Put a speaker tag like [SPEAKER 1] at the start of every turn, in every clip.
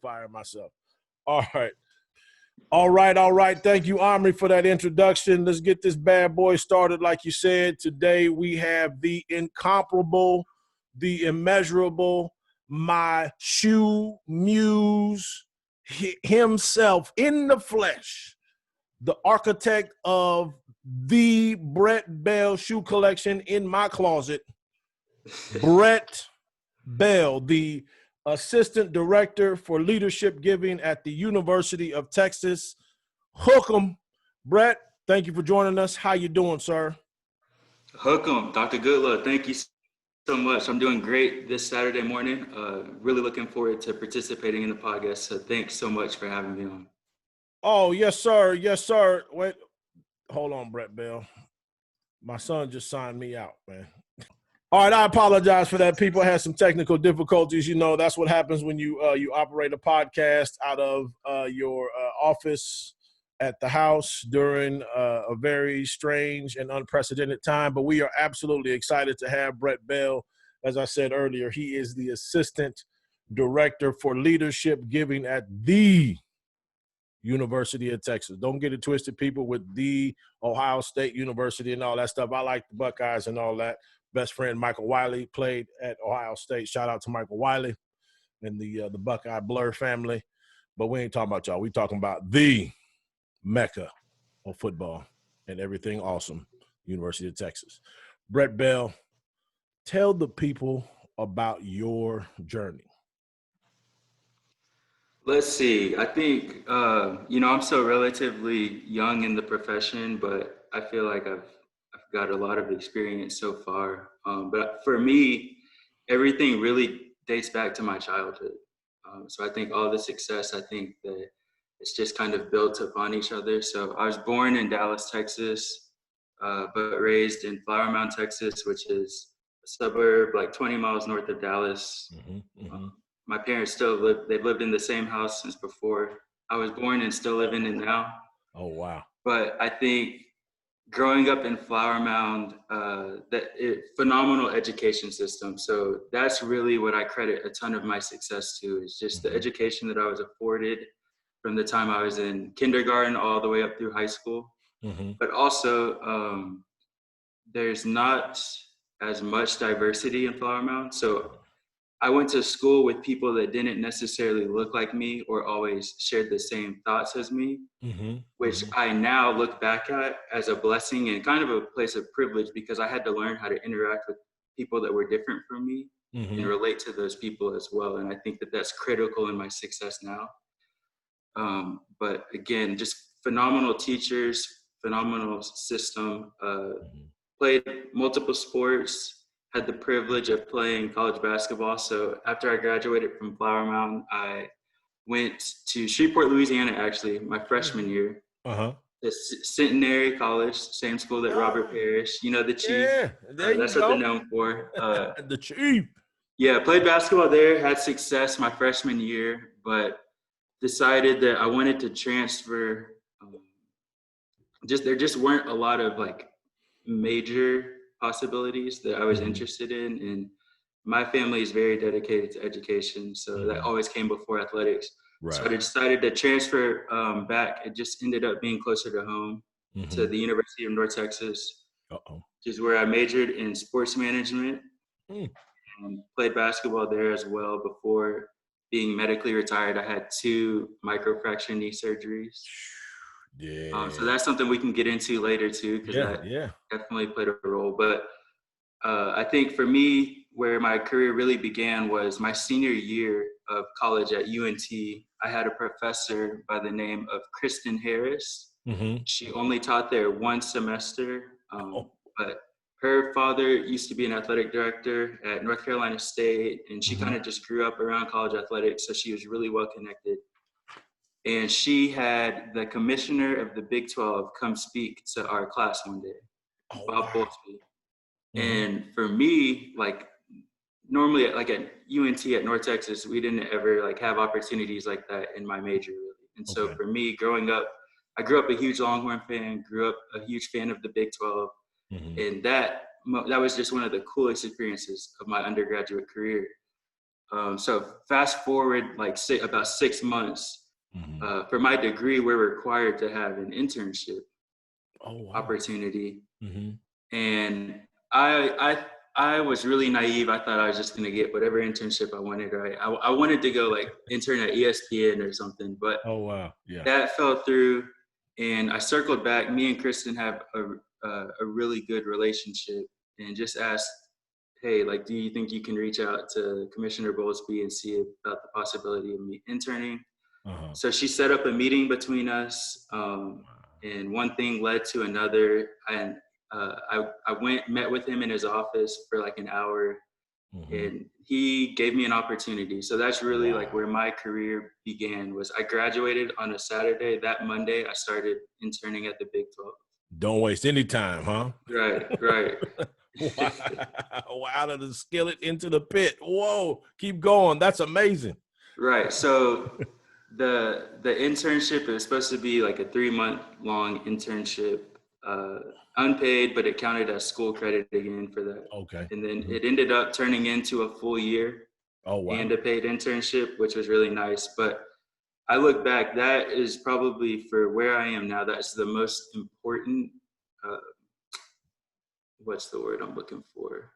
[SPEAKER 1] fire myself. All right. Thank you, Omri, for that introduction. Let's get this bad boy started. Like you said, today we have the incomparable, the immeasurable, my shoe muse himself in the flesh, the architect of the Brett Bell shoe collection in my closet, Brett Bell, the Assistant Director for Leadership Giving at the University of Texas. Hook 'em. Brett, thank you for joining us. How you doing, sir?
[SPEAKER 2] Hook 'em, Dr. Goodluck. Thank you so much. I'm doing great this Saturday morning. Really looking forward to participating in the podcast. So thanks so much for having me on.
[SPEAKER 1] Oh, yes, sir. Yes, sir. Wait, hold on, Brett Bell. My son just signed me out, man. All right, I apologize for that. People had some technical difficulties. You know, that's what happens when you operate a podcast out of your office at the house during a very strange and unprecedented time. But we are absolutely excited to have Brett Bell. As I said earlier, he is the Assistant Director for Leadership Giving at the University of Texas. Don't get it twisted, people, with the Ohio State University and all that stuff. I like the Buckeyes and all that. Best friend Michael Wiley played at Ohio State. Shout out to Michael Wiley and the Buckeye Blur family. But we ain't talking about y'all. We talking about the Mecca of football and everything awesome, University of Texas. Brett Bell, tell the people about your journey.
[SPEAKER 2] Let's see. I think, I'm still relatively young in the profession, but I feel like I've got a lot of experience so far. But for me, everything really dates back to my childhood. So I think all the success, I think that it's just kind of built upon each other. So I was born in Dallas, Texas, but raised in Flower Mound, Texas, which is a suburb like 20 miles north of Dallas. My parents they've lived in the same house since before I was born and still living in now.
[SPEAKER 1] Oh, wow.
[SPEAKER 2] But I think growing up in Flower Mound, phenomenal education system. So that's really what I credit a ton of my success to, is just the education that I was afforded from the time I was in kindergarten all the way up through high school. But also, there's not as much diversity in Flower Mound. So I went to school with people that didn't necessarily look like me or always shared the same thoughts as me, which I now look back at as a blessing and kind of a place of privilege, because I had to learn how to interact with people that were different from me and relate to those people as well. And I think that that's critical in my success now. But again, just phenomenal teachers, phenomenal system, played multiple sports, had the privilege of playing college basketball. So after I graduated from Flower Mound, I went to Shreveport, Louisiana, actually, my freshman year. The Centenary College, same school that Robert Parrish, the Chief.
[SPEAKER 1] Yeah,
[SPEAKER 2] that's what they're known for.
[SPEAKER 1] The Chief.
[SPEAKER 2] Yeah, played basketball there, had success my freshman year, but decided that I wanted to transfer. There just weren't a lot of like major possibilities that I was interested in, and my family is very dedicated to education, so that always came before athletics. Right. So I decided to transfer back. It just ended up being closer to home, to the University of North Texas, which is where I majored in sports management and played basketball there as well. Before being medically retired, I had 2 microfracture knee surgeries. Yeah. So that's something we can get into later too, because that definitely played a role. But I think for me, where my career really began was my senior year of college at UNT. I had a professor by the name of Kristen Harris. She only taught there 1 semester, but her father used to be an athletic director at North Carolina State, and she kind of just grew up around college athletics, so she was really well connected. And she had the commissioner of the Big 12 come speak to our class one day, Bob Bowlesby. And for me, like normally like at UNT at North Texas, we didn't ever like have opportunities like that in my major really. And so for me growing up, I grew up a huge Longhorn fan, grew up a huge fan of the Big 12. And that was just one of the coolest experiences of my undergraduate career. So fast forward like about 6 months, for my degree, we're required to have an internship opportunity. And I was really naive. I thought I was just going to get whatever internship I wanted, right? I wanted to go like intern at ESPN or something, but that fell through. And I circled back. Me and Kristen have a really good relationship, and just asked, hey, like, do you think you can reach out to Commissioner Bowlesby and see about the possibility of me interning? So she set up a meeting between us, and one thing led to another. And I met with him in his office for like an hour, and he gave me an opportunity. So that's really like where my career began. Was I graduated on a Saturday. That Monday, I started interning at the Big 12.
[SPEAKER 1] Don't waste any time, huh?
[SPEAKER 2] Right.
[SPEAKER 1] Wow. Out of the skillet into the pit. Whoa, keep going. That's amazing.
[SPEAKER 2] Right. So the internship is supposed to be like a 3-month long internship, unpaid, but it counted as school credit again for that.
[SPEAKER 1] Okay.
[SPEAKER 2] And then it ended up turning into a full year and a paid internship, which was really nice. But I look back, that is probably, for where I am now, that's the most important, what's the word I'm looking for?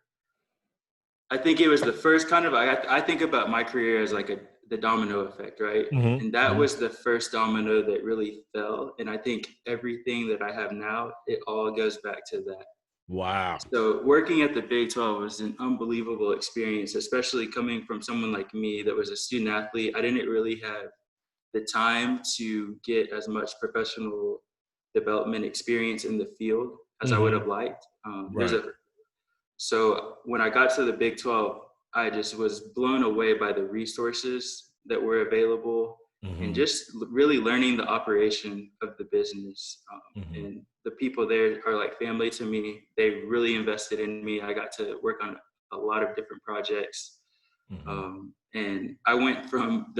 [SPEAKER 2] I think it was the first kind of, I think about my career as like the domino effect, right? And that was the first domino that really fell. And I think everything that I have now, it all goes back to that.
[SPEAKER 1] Wow.
[SPEAKER 2] So working at the Big 12 was an unbelievable experience, especially coming from someone like me that was a student athlete. I didn't really have the time to get as much professional development experience in the field as I would have liked. So when I got to the Big 12, I just was blown away by the resources that were available, and just really learning the operation of the business. And the people there are like family to me. They really invested in me. I got to work on a lot of different projects. And I went from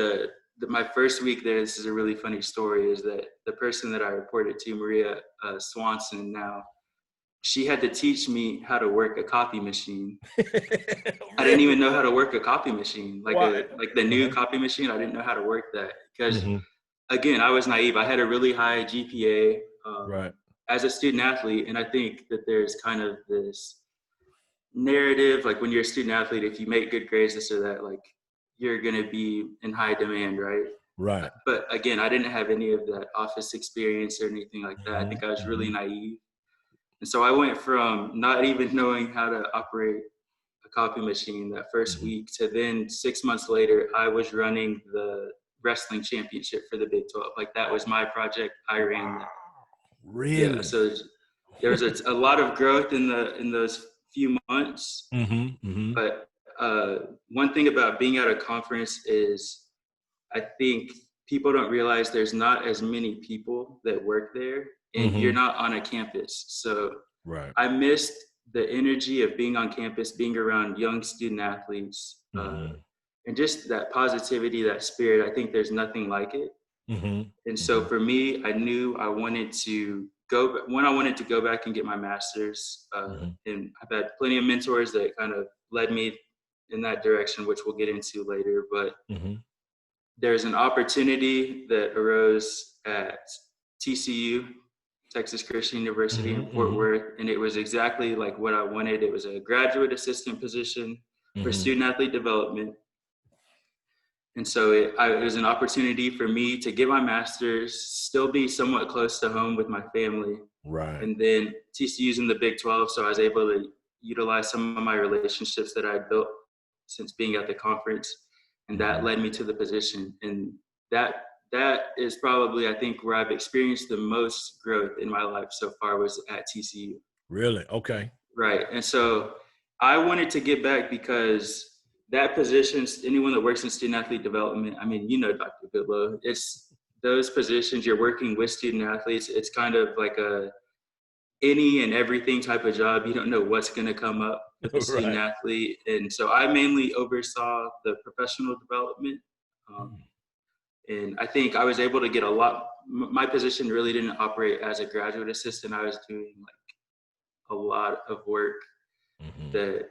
[SPEAKER 2] my first week there, this is a really funny story, is that the person that I reported to, Maria Swanson now, she had to teach me how to work a copy machine. I didn't even know how to work a copy machine, like the new copy machine. I didn't know how to work that because, again, I was naive. I had a really high GPA as a student athlete, and I think that there's kind of this narrative, like when you're a student athlete, if you make good grades, this or that, like you're gonna be in high demand, right?
[SPEAKER 1] Right.
[SPEAKER 2] But again, I didn't have any of that office experience or anything like that. I think I was really naive. And so I went from not even knowing how to operate a copy machine that first week to then 6 months later, I was running the wrestling championship for the Big 12. Like that was my project. I ran that.
[SPEAKER 1] Really?
[SPEAKER 2] Yeah. So there was a lot of growth in those few months. But one thing about being at a conference is I think people don't realize there's not as many people that work there, and you're not on a campus. So I missed the energy of being on campus, being around young student athletes, and just that positivity, that spirit. I think there's nothing like it. And so for me, I knew I wanted to go back and get my master's. And I've had plenty of mentors that kind of led me in that direction, which we'll get into later. But there's an opportunity that arose at TCU, Texas Christian University in Fort Worth, and it was exactly like what I wanted. It was a graduate assistant position for student athlete development. And so it was an opportunity for me to get my master's, still be somewhat close to home with my family.
[SPEAKER 1] Right.
[SPEAKER 2] And then TCU's in the Big 12, so I was able to utilize some of my relationships that I built since being at the conference, and that led me to the position. And that is probably, I think, where I've experienced the most growth in my life so far was at TCU.
[SPEAKER 1] Really? Okay.
[SPEAKER 2] Right. And so I wanted to get back because that position, anyone that works in student athlete development, I mean, you know, Dr. Goodlow, it's those positions, you're working with student athletes. It's kind of like a any and everything type of job. You don't know what's going to come up with a student athlete. And so I mainly oversaw the professional development. And I think I was able to get a lot. My position really didn't operate as a graduate assistant. I was doing like a lot of work that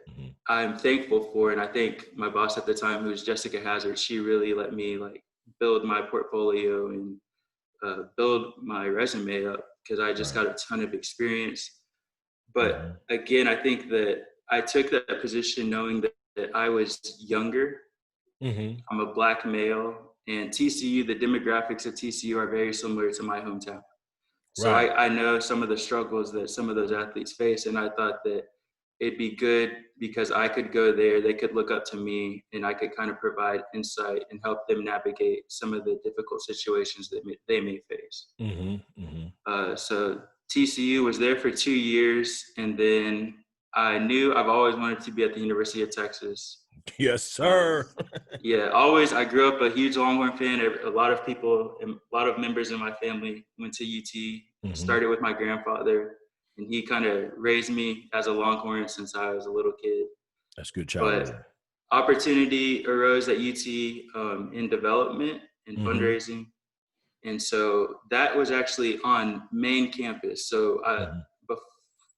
[SPEAKER 2] I'm thankful for. And I think my boss at the time, who was Jessica Hazard, she really let me like build my portfolio and build my resume up, because I just
[SPEAKER 1] Right.
[SPEAKER 2] got a ton of experience. But
[SPEAKER 1] Mhm.
[SPEAKER 2] again, I think that I took that position knowing that I was younger.
[SPEAKER 1] Mhm.
[SPEAKER 2] I'm a Black male, and TCU, the demographics of TCU are very similar to my hometown. So
[SPEAKER 1] Right.
[SPEAKER 2] I know some of the struggles that some of those athletes face. And I thought that it'd be good because I could go there, they could look up to me, and I could kind of provide insight and help them navigate some of the difficult situations that they may face.
[SPEAKER 1] Mhm. Mhm.
[SPEAKER 2] So TCU was there for 2 years, and then I knew I've always wanted to be at the University of Texas.
[SPEAKER 1] Yes, sir.
[SPEAKER 2] Yeah, always. I grew up a huge Longhorn fan. A lot of people and a lot of members in my family went to UT.
[SPEAKER 1] Mhm.
[SPEAKER 2] Started with my grandfather, and he kind of raised me as a Longhorn since I was a little kid.
[SPEAKER 1] That's good childhood.
[SPEAKER 2] But opportunity arose at UT in development and
[SPEAKER 1] Mhm.
[SPEAKER 2] fundraising, and so that was actually on main campus. So
[SPEAKER 1] Mhm.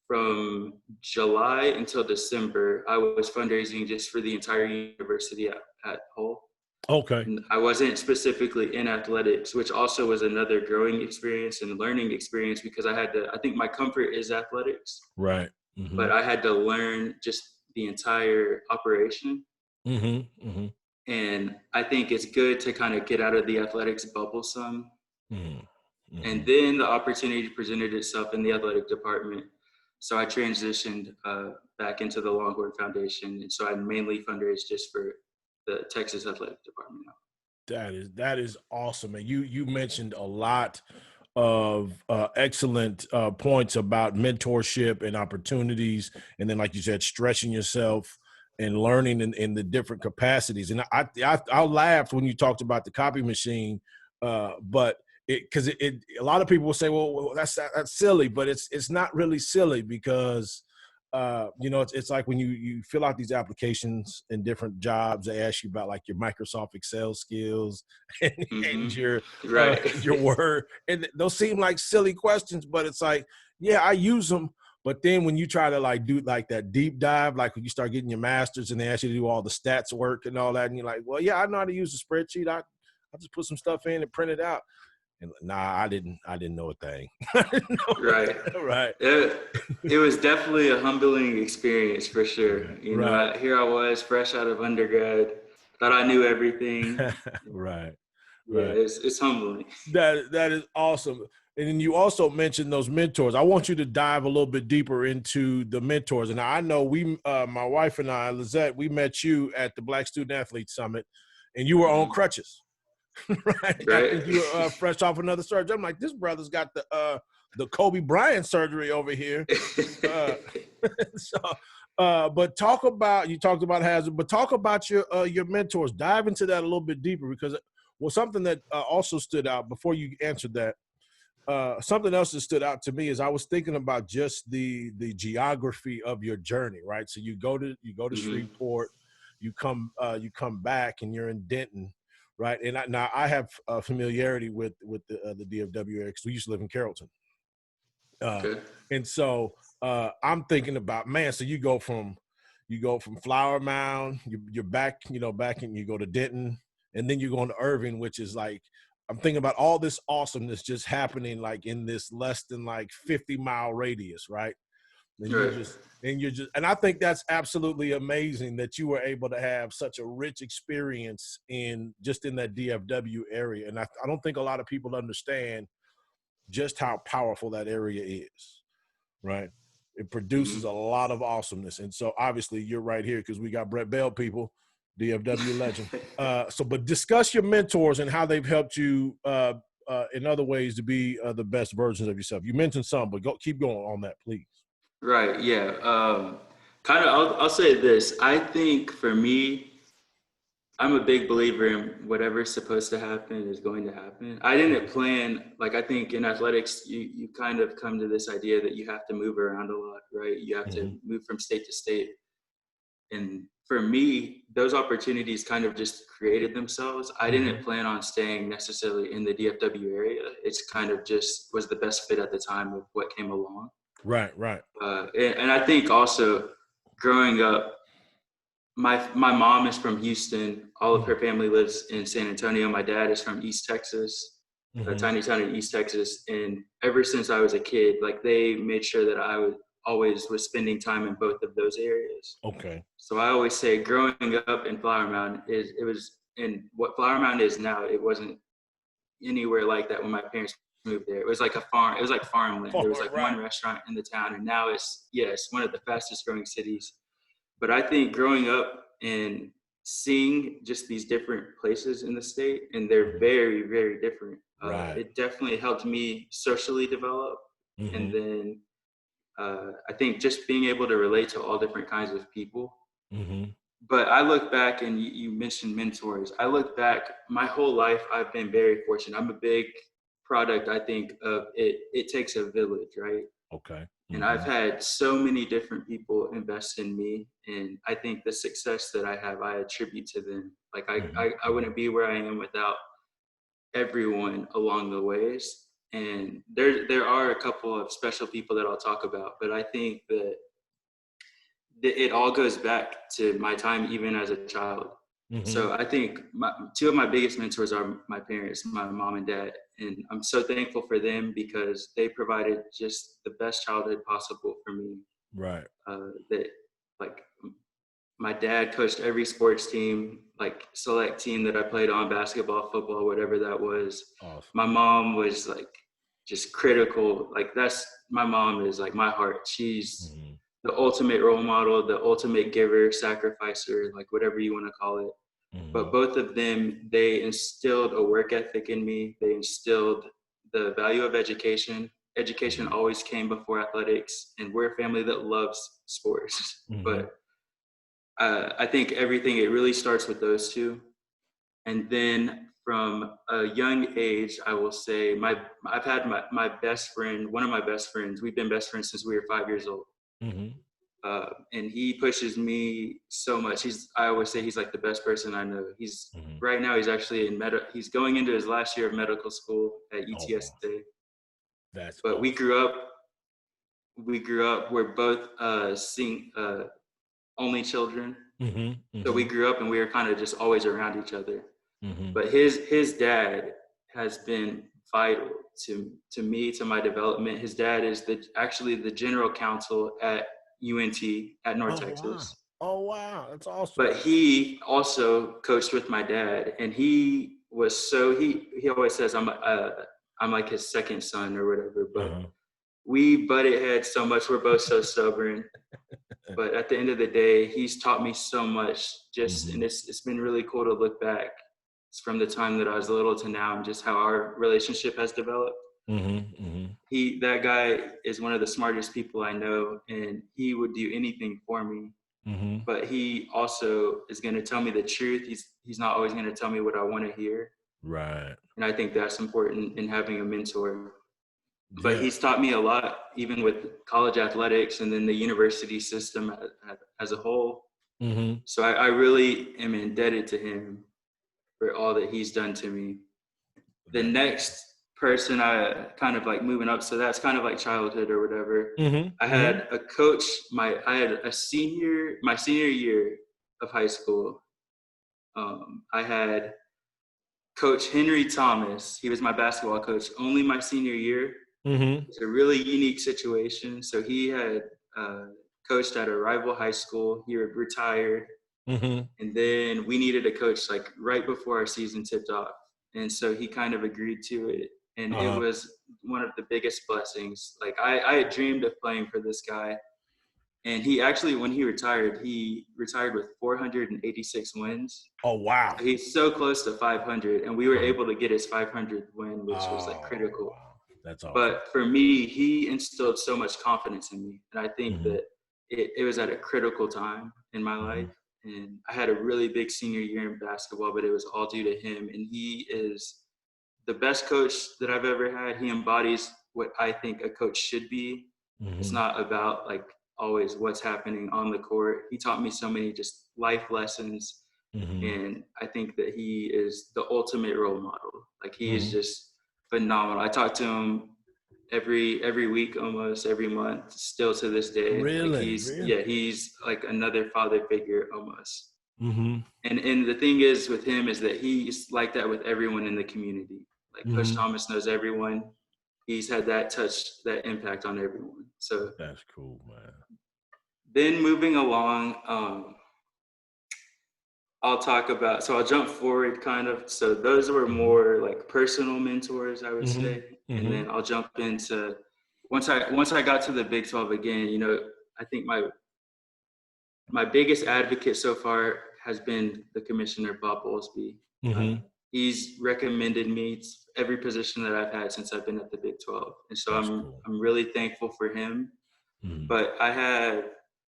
[SPEAKER 2] from July until December, I was fundraising just for the entire university at whole.
[SPEAKER 1] Okay.
[SPEAKER 2] I wasn't specifically in athletics, which also was another growing experience and learning experience, because I think my comfort is athletics,
[SPEAKER 1] Right.
[SPEAKER 2] but
[SPEAKER 1] Mhm.
[SPEAKER 2] I had to learn just the entire operation.
[SPEAKER 1] Mhm. Mhm.
[SPEAKER 2] And I think it's good to kind of get out of the athletics bubble some.
[SPEAKER 1] Mhm.
[SPEAKER 2] And
[SPEAKER 1] Mhm.
[SPEAKER 2] then the opportunity presented itself in the athletic department. So I transitioned back into the Longhorn Foundation. And so I mainly fundraise just for the Texas Athletic Department now.
[SPEAKER 1] That is awesome. And you mentioned a lot of excellent points about mentorship and opportunities, and then like you said, stretching yourself and learning in the different capacities. And I laughed when you talked about the copy machine, but it a lot of people will say, well, that's silly, but it's not really silly because it's like when you fill out these applications in different jobs, they ask you about like your Microsoft Excel skills and,
[SPEAKER 2] Mm-hmm.
[SPEAKER 1] and your
[SPEAKER 2] Right.
[SPEAKER 1] your word, and those seem like silly questions, but it's like, yeah, I use them. But then when you try to like do like that deep dive, like when you start getting your masters and they ask you to do all the stats work and all that, and you're like, well, yeah, I know how to use a spreadsheet. I just put some stuff in and print it out. And nah, I didn't know a thing. I didn't know a
[SPEAKER 2] Right.
[SPEAKER 1] thing. Right.
[SPEAKER 2] It was definitely a humbling experience for sure.
[SPEAKER 1] Right.
[SPEAKER 2] You know,
[SPEAKER 1] Right.
[SPEAKER 2] here I was fresh out of undergrad, thought I knew everything.
[SPEAKER 1] Right.
[SPEAKER 2] Yeah,
[SPEAKER 1] Right.
[SPEAKER 2] it's humbling.
[SPEAKER 1] That is awesome. And then you also mentioned those mentors. I want you to dive a little bit deeper into the mentors. And I know my wife and I, Lizette, we met you at the Black Student Athlete Summit, and you were on
[SPEAKER 2] Mhm.
[SPEAKER 1] crutches, right? I
[SPEAKER 2] Right.
[SPEAKER 1] think you were fresh off another surgery. I'm like, this brother's got the Kobe Bryant surgery over here. Uh, so, but you talked about Hazard, but talk about your mentors. Dive into that a little bit deeper because something that also stood out before you answered that. Something else that stood out to me is I was thinking about just the geography of your journey, right? So you go to
[SPEAKER 2] Mhm.
[SPEAKER 1] Shreveport, you come back, and you're in Denton, right? And now I have familiarity with the DFW area because we used to live in Carrollton. Uh,
[SPEAKER 2] Okay.
[SPEAKER 1] and so I'm thinking about, man, so you go from Flower Mound, you're back, back and you go to Denton, and then you're going to Irving, which is like, I'm thinking about all this awesomeness just happening like in this less than like 50-mile radius, right? And
[SPEAKER 2] Right.
[SPEAKER 1] and I think that's absolutely amazing that you were able to have such a rich experience in that DFW area. And I don't think a lot of people understand just how powerful that area is, right? It produces a
[SPEAKER 2] Mhm.
[SPEAKER 1] lot of awesomeness. And so obviously you're right here because we got Brett Bell people, DFW legend. But discuss your mentors and how they've helped you in other ways to be the best versions of yourself. You mentioned some, but keep going on that, please.
[SPEAKER 2] Right. Yeah. Kind of. I'll say this. I think for me, I'm a big believer in whatever's supposed to happen is going to happen. I didn't plan, like, I think in athletics, you kind of come to this idea that you have to move around a lot, right? You have to
[SPEAKER 1] Mm-hmm.
[SPEAKER 2] move from state to state. And for me, those opportunities kind of just created themselves. I
[SPEAKER 1] Mm-hmm.
[SPEAKER 2] didn't plan on staying necessarily in the DFW area. It's kind of just was the best fit at the time of what came along.
[SPEAKER 1] Right, right.
[SPEAKER 2] And I think also growing up, my mom is from Houston. All of her family lives in San Antonio. My dad is from East Texas, a tiny town in East Texas. And ever since I was a kid, like they made sure that I was spending time in both of those areas.
[SPEAKER 1] Okay.
[SPEAKER 2] So I always say growing up in Flower Mound it was in what Flower Mound is now. It wasn't anywhere like that when my parents moved there. It was like a farm. It was like farmland. There was like one restaurant in the town, and now it's one of the fastest growing cities. But I think growing up and seeing just these different places in the state, and they're very, very different. It definitely helped me socially develop. And then I think just being able to relate to all different kinds of people. But I look back, and you mentioned mentors. I look back, my whole life, I've been very fortunate. I'm a big product, I think, of it takes a village, right?
[SPEAKER 1] Okay.
[SPEAKER 2] And I've had so many different people invest in me. And I think the success that I have, I attribute to them. Like I wouldn't be where I am without everyone along the ways. And there are a couple of special people that I'll talk about, but I think that it all goes back to my time even as a child. So I think two of my biggest mentors are my parents, my mom and dad. And I'm so thankful for them because they provided just the best childhood possible for me.
[SPEAKER 1] Right.
[SPEAKER 2] That like my dad coached every sports team, like select team that I played on, basketball, football, whatever that was.
[SPEAKER 1] Awesome.
[SPEAKER 2] My mom was like just critical. Like my mom is like my heart. She's the ultimate role model, the ultimate giver, sacrificer, like whatever you want to call it. But both of them, they instilled a work ethic in me. They instilled the value of education. Education always came before athletics, and we're a family that loves sports. But I think it really starts with those two. And then from a young age, I will say I've had my best friend, one of my best friends, we've been best friends since we were 5 years old. And he pushes me so much. I always say he's like the best person I know. Right now he's actually he's going into his last year of medical school at UTSA.
[SPEAKER 1] That's
[SPEAKER 2] but
[SPEAKER 1] awesome.
[SPEAKER 2] we grew up, we're both only children. So we grew up and we were kind of just always around each other. But his dad has been vital to me, to my development. His dad is actually the general counsel at UNT at North Texas.
[SPEAKER 1] Wow. Oh, wow. That's awesome.
[SPEAKER 2] But he also coached with my dad, and he was he always says I'm like his second son or whatever, but we butted heads so much. We're both so stubborn. But at the end of the day, he's taught me so much and it's been really cool to look back from the time that I was little to now and just how our relationship has developed. That guy is one of the smartest people I know, and he would do anything for me. But he also is going to tell me the truth. He's not always going to tell me what I want to hear.
[SPEAKER 1] Right.
[SPEAKER 2] And I think that's important in having a mentor. But he's taught me a lot, even with college athletics and then the university system as a whole. So I really am indebted to him for all that he's done to me. The next person, I kind of like moving up, so that's kind of like childhood or whatever. I had a coach my senior year of high school. I had Coach Henry Thomas. He was my basketball coach only my senior year. It's a really unique situation. So he had coached at a rival high school. He had retired. And then we needed a coach like right before our season tipped off. And so he kind of agreed to it. And it was one of the biggest blessings. Like I had dreamed of playing for this guy. And he actually, when he retired with 486 wins.
[SPEAKER 1] Oh, wow.
[SPEAKER 2] So he's so close to 500. And we were able to get his 500th win, which was like critical.
[SPEAKER 1] Wow. That's awesome.
[SPEAKER 2] But for me, he instilled so much confidence in me. And I think that it was at a critical time in my life. And I had a really big senior year in basketball, but it was all due to him. And he is the best coach that I've ever had. He embodies what I think a coach should be. It's not about like always what's happening on the court. He taught me so many just life lessons. And I think that he is the ultimate role model. Like he is just phenomenal. I talk to him every week, almost every month, still to this day. Like
[SPEAKER 1] Really? Really?
[SPEAKER 2] he's like another father figure almost.
[SPEAKER 1] Mm-hmm.
[SPEAKER 2] And the thing is with him is that he's like that with everyone in the community. Like Coach
[SPEAKER 1] Mm-hmm.
[SPEAKER 2] Thomas knows everyone. He's had that touch, that impact on everyone. So
[SPEAKER 1] That's cool, man.
[SPEAKER 2] then moving along, I'll jump forward kind of. So those were more like personal mentors, I would
[SPEAKER 1] Mm-hmm.
[SPEAKER 2] say. And
[SPEAKER 1] Mm-hmm.
[SPEAKER 2] then I'll jump into, once I got to the Big 12 again, you know, I think my biggest advocate so far has been the commissioner, Bob Bowlesby.
[SPEAKER 1] Mm-hmm.
[SPEAKER 2] He's recommended me to every position that I've had since I've been at the Big 12. And so
[SPEAKER 1] That's cool.
[SPEAKER 2] I'm really thankful for him.
[SPEAKER 1] Mm-hmm.
[SPEAKER 2] But I had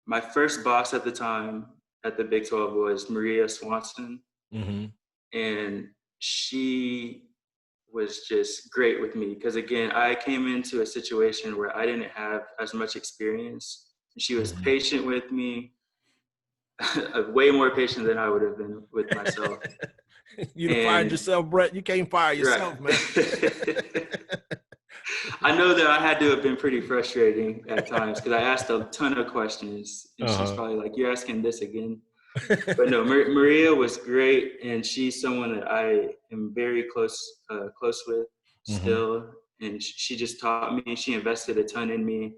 [SPEAKER 2] my first boss at the time at the Big 12 was Maria Swanson.
[SPEAKER 1] Mm-hmm.
[SPEAKER 2] And she was just great with me because, again, I came into a situation where I didn't have as much experience. She was
[SPEAKER 1] Mm-hmm.
[SPEAKER 2] patient with me, way more patient than I would have been with myself.
[SPEAKER 1] You'd have fired yourself, Brett. You can't fire yourself,
[SPEAKER 2] right.
[SPEAKER 1] man.
[SPEAKER 2] I know that I had to have been pretty frustrating at times because I asked a ton of questions, and she's probably like, "You're asking this again." But no, Maria was great, and she's someone that I am very close with still. And she just taught me. She invested a ton in me.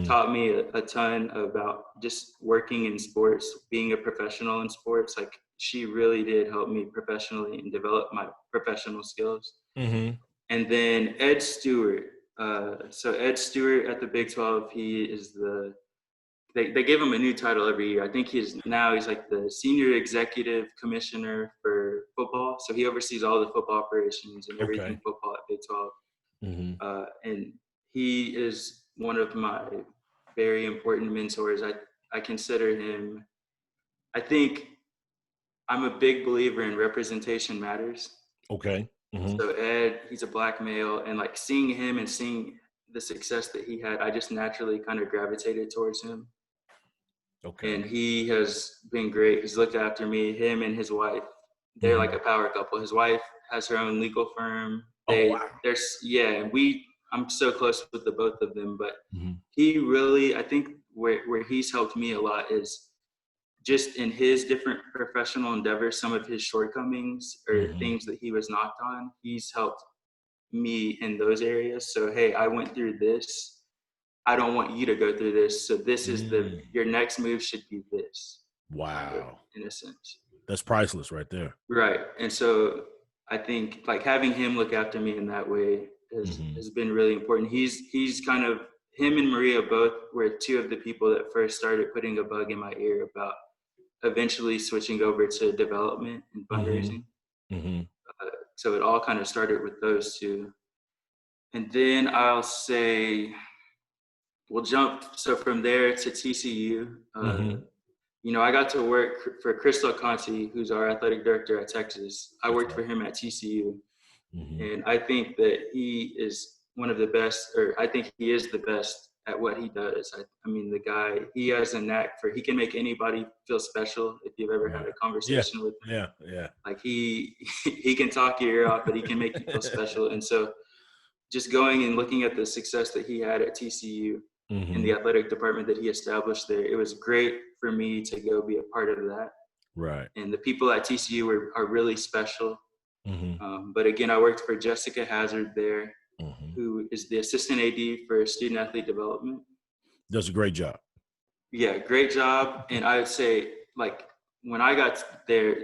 [SPEAKER 2] Taught me a ton about just working in sports, being a professional in sports. Like she really did help me professionally and develop my professional skills. And then Ed Stewart. So Ed Stewart at the Big 12, he is they give him a new title every year. I think he's like the senior executive commissioner for football. So he oversees all the football operations and everything football at Big 12. And he is one of my very important mentors. I consider him, I think I'm a big believer in representation matters.
[SPEAKER 1] Okay. Mm-hmm.
[SPEAKER 2] So Ed, he's a Black male, and like seeing him and seeing the success that he had, I just naturally kind of gravitated towards him.
[SPEAKER 1] Okay.
[SPEAKER 2] And he has been great. He's looked after me, him and his wife. They're like a power couple. His wife has her own legal firm. I'm so close with the both of them, but he really, I think where he's helped me a lot is just in his different professional endeavors, some of his shortcomings or things that he was knocked on, he's helped me in those areas. So, hey, I went through this. I don't want you to go through this. So this is your next move should be this.
[SPEAKER 1] Wow.
[SPEAKER 2] Kind of, in a sense.
[SPEAKER 1] That's priceless right there.
[SPEAKER 2] Right. And so I think like having him look after me in that way has been really important. He's kind of, him and Maria both were two of the people that first started putting a bug in my ear about eventually switching over to development and fundraising. So it all kind of started with those two. And then I'll say, we'll jump. So from there to TCU, you know, I got to work for Chris Conti, who's our athletic director at Texas. I worked for him at TCU. And I think that he is one of the best, or I think he is the best at what he does. I mean, the guy, he has a knack he can make anybody feel special if you've ever had a conversation with him.
[SPEAKER 1] Yeah.
[SPEAKER 2] Like he can talk your ear off, but he can make you feel special. And so just going and looking at the success that he had at TCU in the athletic department that he established there, it was great for me to go be a part of that.
[SPEAKER 1] Right.
[SPEAKER 2] And the people at TCU are really special. But again, I worked for Jessica Hazard there, who is the assistant AD for student athlete development.
[SPEAKER 1] Does a great job.
[SPEAKER 2] Yeah, great job. And I would say, like, when I got there,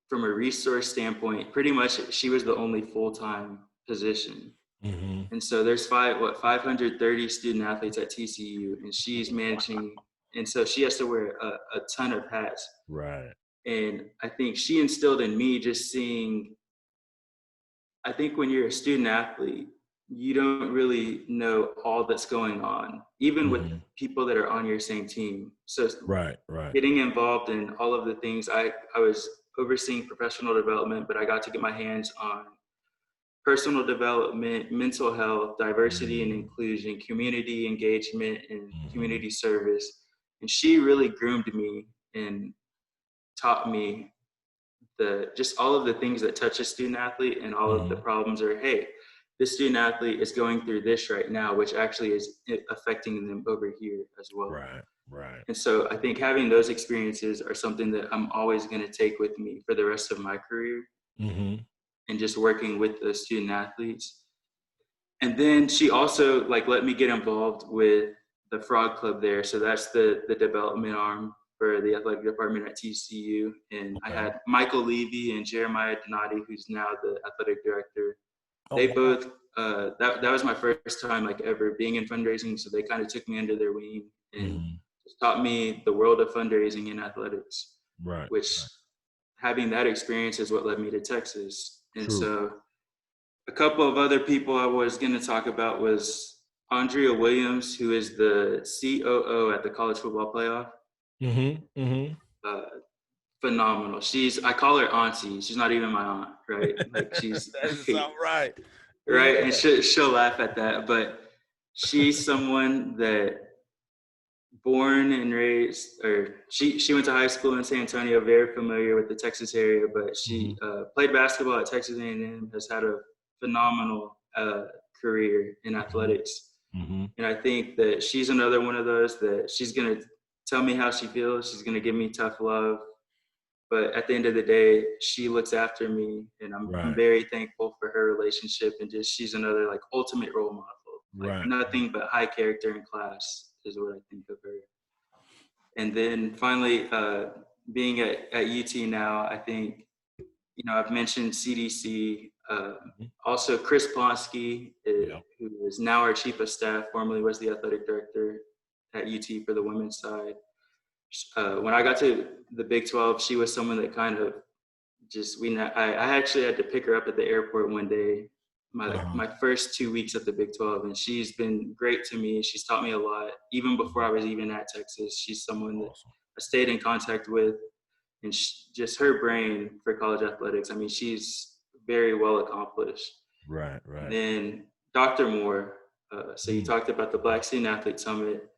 [SPEAKER 2] from a resource standpoint, pretty much she was the only full-time position. And so there's 530 student athletes at TCU, and she's managing, and so she has to wear a ton of hats.
[SPEAKER 1] Right.
[SPEAKER 2] And I think she instilled in me just seeing, I think when you're a student athlete, you don't really know all that's going on, even with people that are on your same team. So getting involved in all of the things, I was overseeing professional development, but I got to get my hands on personal development, mental health, diversity and inclusion, community engagement, and community service. And she really groomed me and taught me just all of the things that touch a student athlete, and all of the problems are, hey, this student athlete is going through this right now, which actually is affecting them over here as well.
[SPEAKER 1] Right, right.
[SPEAKER 2] And so I think having those experiences are something that I'm always going to take with me for the rest of my career, and just working with the student athletes. And then she also like let me get involved with the Frog Club there. So that's the development arm for the athletic department at TCU. And I had Michael Levy and Jeremiah Donati, who's now the athletic director. They both, that was my first time like ever being in fundraising. So they kind of took me under their wing and taught me the world of fundraising in athletics, which having that experience is what led me to Texas. And so a couple of other people I was going to talk about was Andrea Williams, who is the COO at the College Football Playoff. Phenomenal. I call her auntie. She's not even my aunt, right? Like she's
[SPEAKER 1] that's all right.
[SPEAKER 2] Right. Yeah. And she'll laugh at that, but she's someone that born and raised, or she went to high school in San Antonio, very familiar with the Texas area, but she played basketball at Texas A&M, has had a phenomenal career in athletics. And I think that she's another one of those that she's going to tell me how she feels. She's going to give me tough love. But at the end of the day, she looks after me, and I'm very thankful for her relationship. And just she's another like ultimate role model. Like nothing but high character in class is what I think of her. And then finally, being at UT now, I think, I've mentioned CDC. Also, Chris Plonsky, who is now our chief of staff, formerly was the athletic director at UT for the women's side. When I got to the Big 12, she was someone that kind of just, I actually had to pick her up at the airport one day, my first 2 weeks at the Big 12, and she's been great to me. She's taught me a lot, even before I was even at Texas. She's someone that I stayed in contact with, and just her brain for college athletics. I mean, she's very well accomplished. Right. Then Dr. Moore, so you talked about the Black Student Athlete Summit.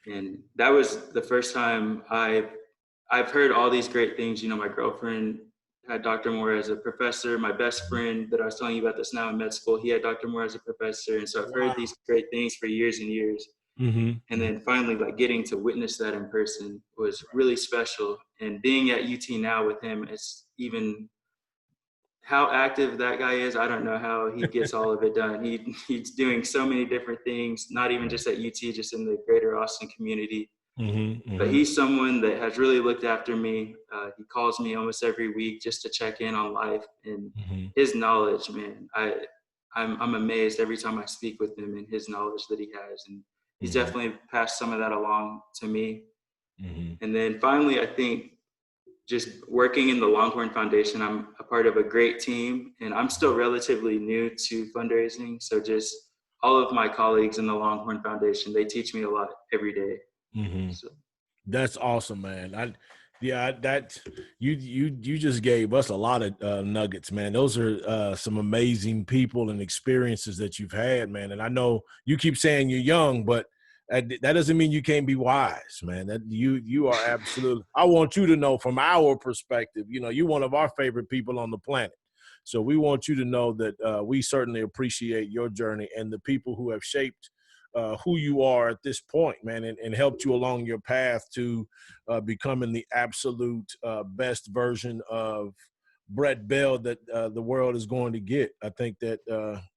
[SPEAKER 2] And that was the first time I've heard all these great things. My girlfriend had Dr. Moore as a professor. My best friend that I was telling you about this now in med school, he had Dr. Moore as a professor. And so I've heard these great things for years and years. And then finally, like getting to witness that in person was really special. And being at UT now with him, it's even how active that guy is. I don't know how he gets all of it done. He's doing so many different things, not even just at UT, just in the greater Austin community. But he's someone that has really looked after me. He calls me almost every week just to check in on life, and his knowledge, man, I'm amazed every time I speak with him and his knowledge that he has. And he's definitely passed some of that along to me. And then finally, I think just working in the Longhorn Foundation, I'm a part of a great team, and I'm still relatively new to fundraising. So just all of my colleagues in the Longhorn Foundation, they teach me a lot every day. So.
[SPEAKER 1] That's awesome, man. You just gave us a lot of nuggets, man. Those are some amazing people and experiences that you've had, man. And I know you keep saying you're young, but that doesn't mean you can't be wise, man. That you are absolutely. I want you to know from our perspective, you're one of our favorite people on the planet. So we want you to know that we certainly appreciate your journey and the people who have shaped who you are at this point, man, and helped you along your path to becoming the absolute best version of Brett Bell that the world is going to get. I think that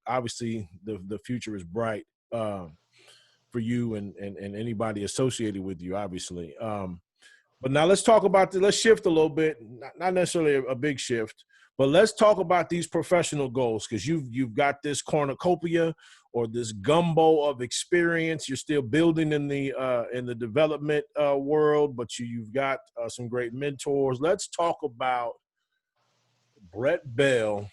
[SPEAKER 1] obviously the future is bright for you and anybody associated with you, obviously. But now let's talk about let's shift a little bit, not necessarily a big shift, but let's talk about these professional goals, because you've got this cornucopia or this gumbo of experience. You're still building in the development world, but you've got some great mentors. Let's talk about Brett Bell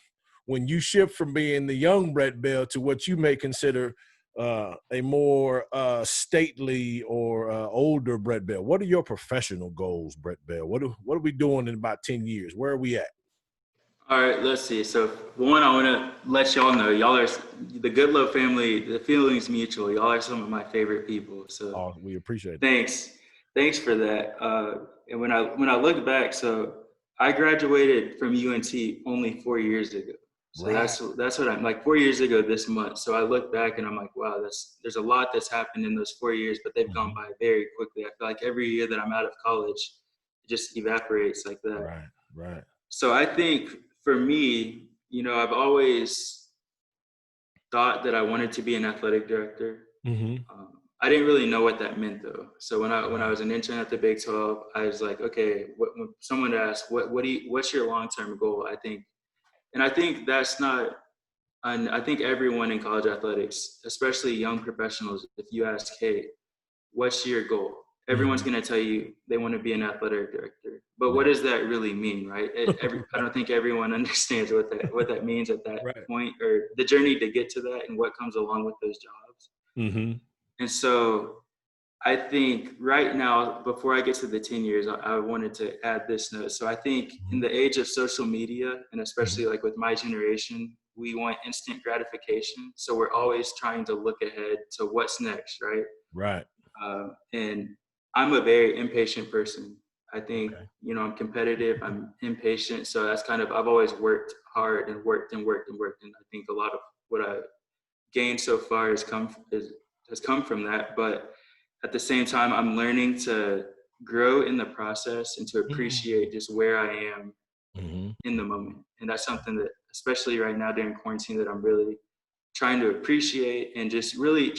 [SPEAKER 1] when you shift from being the young Brett Bell to what you may consider a more stately or older Brett Bell. What are your professional goals, Brett Bell? What are we doing in about 10 years? Where are we at?
[SPEAKER 2] All right, let's see. So one, I want to let y'all know, y'all are the Goodlow family. The feeling's mutual. Y'all are some of my favorite people. So
[SPEAKER 1] we appreciate it.
[SPEAKER 2] Thanks for that. And when I look back, so I graduated from UNT only 4 years ago. So that's what I'm like 4 years ago this month. So I look back and I'm like, wow, there's a lot that's happened in those 4 years, but they've gone by very quickly. I feel like every year that I'm out of college, it just evaporates like that.
[SPEAKER 1] Right.
[SPEAKER 2] So I think for me, I've always thought that I wanted to be an athletic director. I didn't really know what that meant though. So when I was an intern at the Big 12, I was like, okay, when someone asked, what's your long-term goal? I think that's not, and I think everyone in college athletics, especially young professionals, if you ask, hey, what's your goal? Everyone's going to tell you they want to be an athletic director. But what does that really mean, right? I don't think everyone understands what that means at that point, or the journey to get to that and what comes along with those jobs. And so I think right now, before I get to the 10 years, I wanted to add this note. So I think in the age of social media, and especially like with my generation, we want instant gratification. So we're always trying to look ahead to what's next, right?
[SPEAKER 1] Right.
[SPEAKER 2] And I'm a very impatient person. I think, I'm competitive, I'm impatient. So that's I've always worked hard and worked. And I think a lot of what I gained so far has come from that. But at the same time, I'm learning to grow in the process and to appreciate just where I am in the moment. And that's something that, especially right now during quarantine, that I'm really trying to appreciate and just really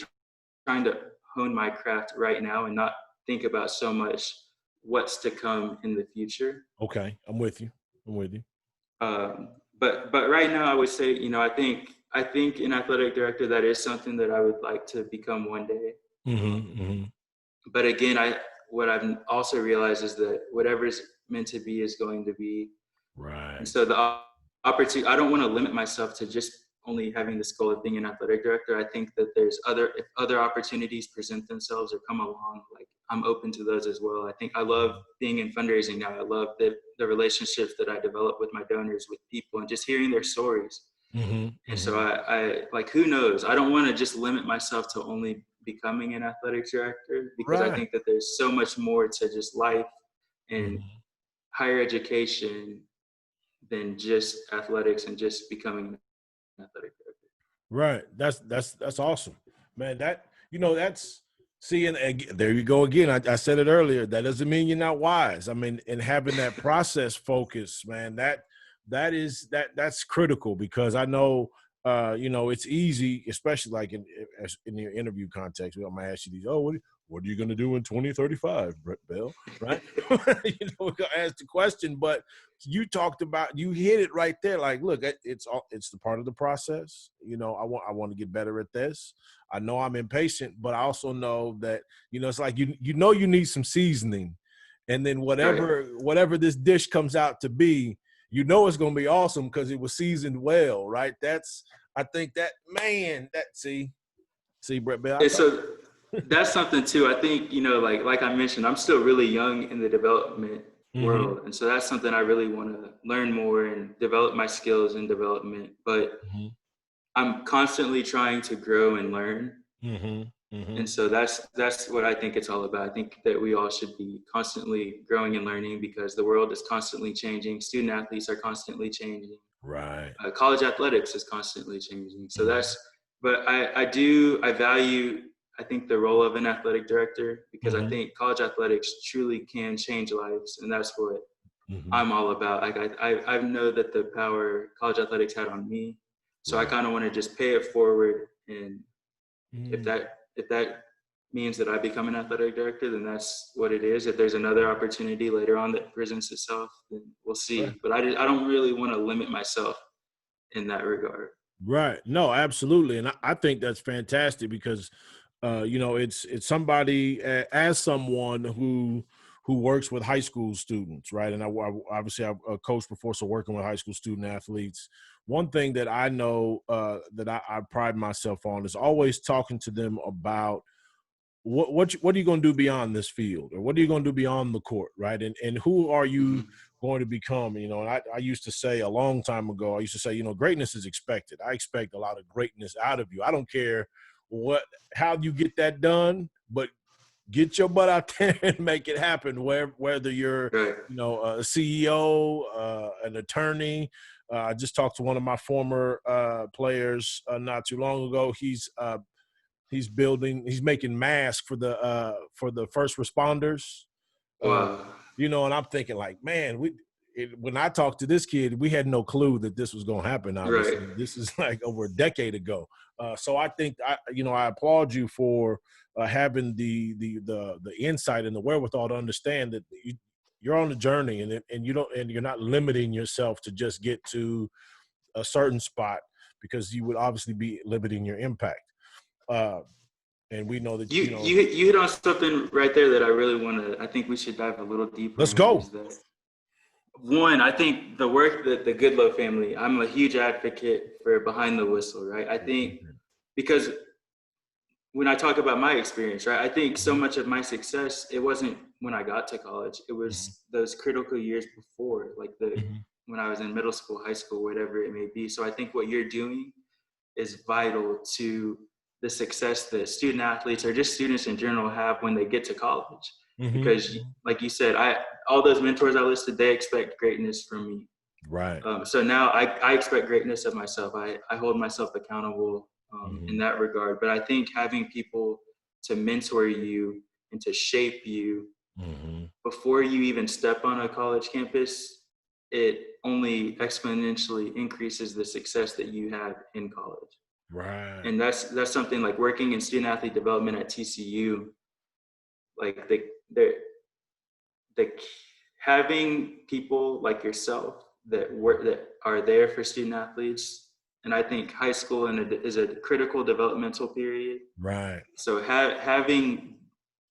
[SPEAKER 2] trying to hone my craft right now and not think about so much what's to come in the future.
[SPEAKER 1] Okay, I'm with you.
[SPEAKER 2] But right now, I would say, I think an athletic director, that is something that I would like to become one day. But again, what I've also realized is that whatever is meant to be is going to be.
[SPEAKER 1] Right.
[SPEAKER 2] And so the opportunity, I don't want to limit myself to just only having this goal of being an athletic director. I think that if other opportunities present themselves or come along, like I'm open to those as well. I think I love being in fundraising now. I love the relationships that I develop with my donors, with people, and just hearing their stories. And so I like, who knows? I don't want to just limit myself to only becoming an athletic director, because I think that there's so much more to just life and higher education than just athletics and just becoming an athletic director.
[SPEAKER 1] Right. That's awesome, man. That's seeing. There you go again. I said it earlier. That doesn't mean you're not wise. I mean, and having that process focus, man, that's critical, because I know, it's easy, especially like in your interview context. I'm gonna ask you these. Oh, what are you gonna do in 2035, Brett Bell? Right? We're gonna ask the question, but you hit it right there. Like, look, it's the part of the process. I want to get better at this. I know I'm impatient, but I also know that, it's like, you need some seasoning, and then whatever this dish comes out to be, it's going to be awesome because it was seasoned well, right? I think see, Brett Bell.
[SPEAKER 2] And so that's something too. I think, like I mentioned, I'm still really young in the development world. And so that's something I really want to learn more and develop my skills in development. But I'm constantly trying to grow and learn. And so that's what I think it's all about. I think that we all should be constantly growing and learning, because the world is constantly changing. Student athletes are constantly changing.
[SPEAKER 1] Right.
[SPEAKER 2] College athletics is constantly changing. So but I value, I think, the role of an athletic director, because I think college athletics truly can change lives. And that's what I'm all about. Like I know that the power college athletics had on me. So I kind of want to just pay it forward. And if that means that I become an athletic director, then that's what it is. If there's another opportunity later on that presents itself, then we'll see. Right. But I don't really want to limit myself in that regard.
[SPEAKER 1] Right. No, absolutely. And I think that's fantastic, because, it's somebody, as someone who works with high school students, right? And I obviously I've coached before, so working with high school student athletes, one thing that I know that I pride myself on is always talking to them about what are you going to do beyond this field, or what are you going to do beyond the court, right? And who are you going to become? And I used to say a long time ago, greatness is expected. I expect a lot of greatness out of you. I don't care how you get that done, but get your butt out there and make it happen. Whether you're, a CEO, an attorney, I just talked to one of my former players not too long ago. He's making masks for the first responders.
[SPEAKER 2] Wow.
[SPEAKER 1] And I'm thinking like, man, when I talked to this kid, we had no clue that this was going to happen. Obviously,
[SPEAKER 2] Right.
[SPEAKER 1] this is like over a decade ago. So I think I applaud you for having the insight and the wherewithal to understand that you're on a journey, and you're not limiting yourself to just get to a certain spot, because you would obviously be limiting your impact. And we know that
[SPEAKER 2] You hit on something right there that I really I think we should dive a little deeper
[SPEAKER 1] Let's
[SPEAKER 2] in.
[SPEAKER 1] go.
[SPEAKER 2] Is that one, I think the work that the Goodlow family, I'm a huge advocate for behind the whistle, right? I think because when I talk about my experience, right, I think so much of my success, it wasn't when I got to college. It was those critical years before, like when I was in middle school, high school, whatever it may be. So I think what you're doing is vital to the success that student athletes or just students in general have when they get to college. Because like you said, all those mentors I listed, they expect greatness from me.
[SPEAKER 1] Right.
[SPEAKER 2] So now I expect greatness of myself. I hold myself accountable in that regard. But I think having people to mentor you and to shape you before you even step on a college campus, it only exponentially increases the success that you have in college.
[SPEAKER 1] Right.
[SPEAKER 2] And that's something like working in student athlete development at TCU, like the having people like yourself that are there for student athletes. And I think high school is a critical developmental period.
[SPEAKER 1] Right.
[SPEAKER 2] So having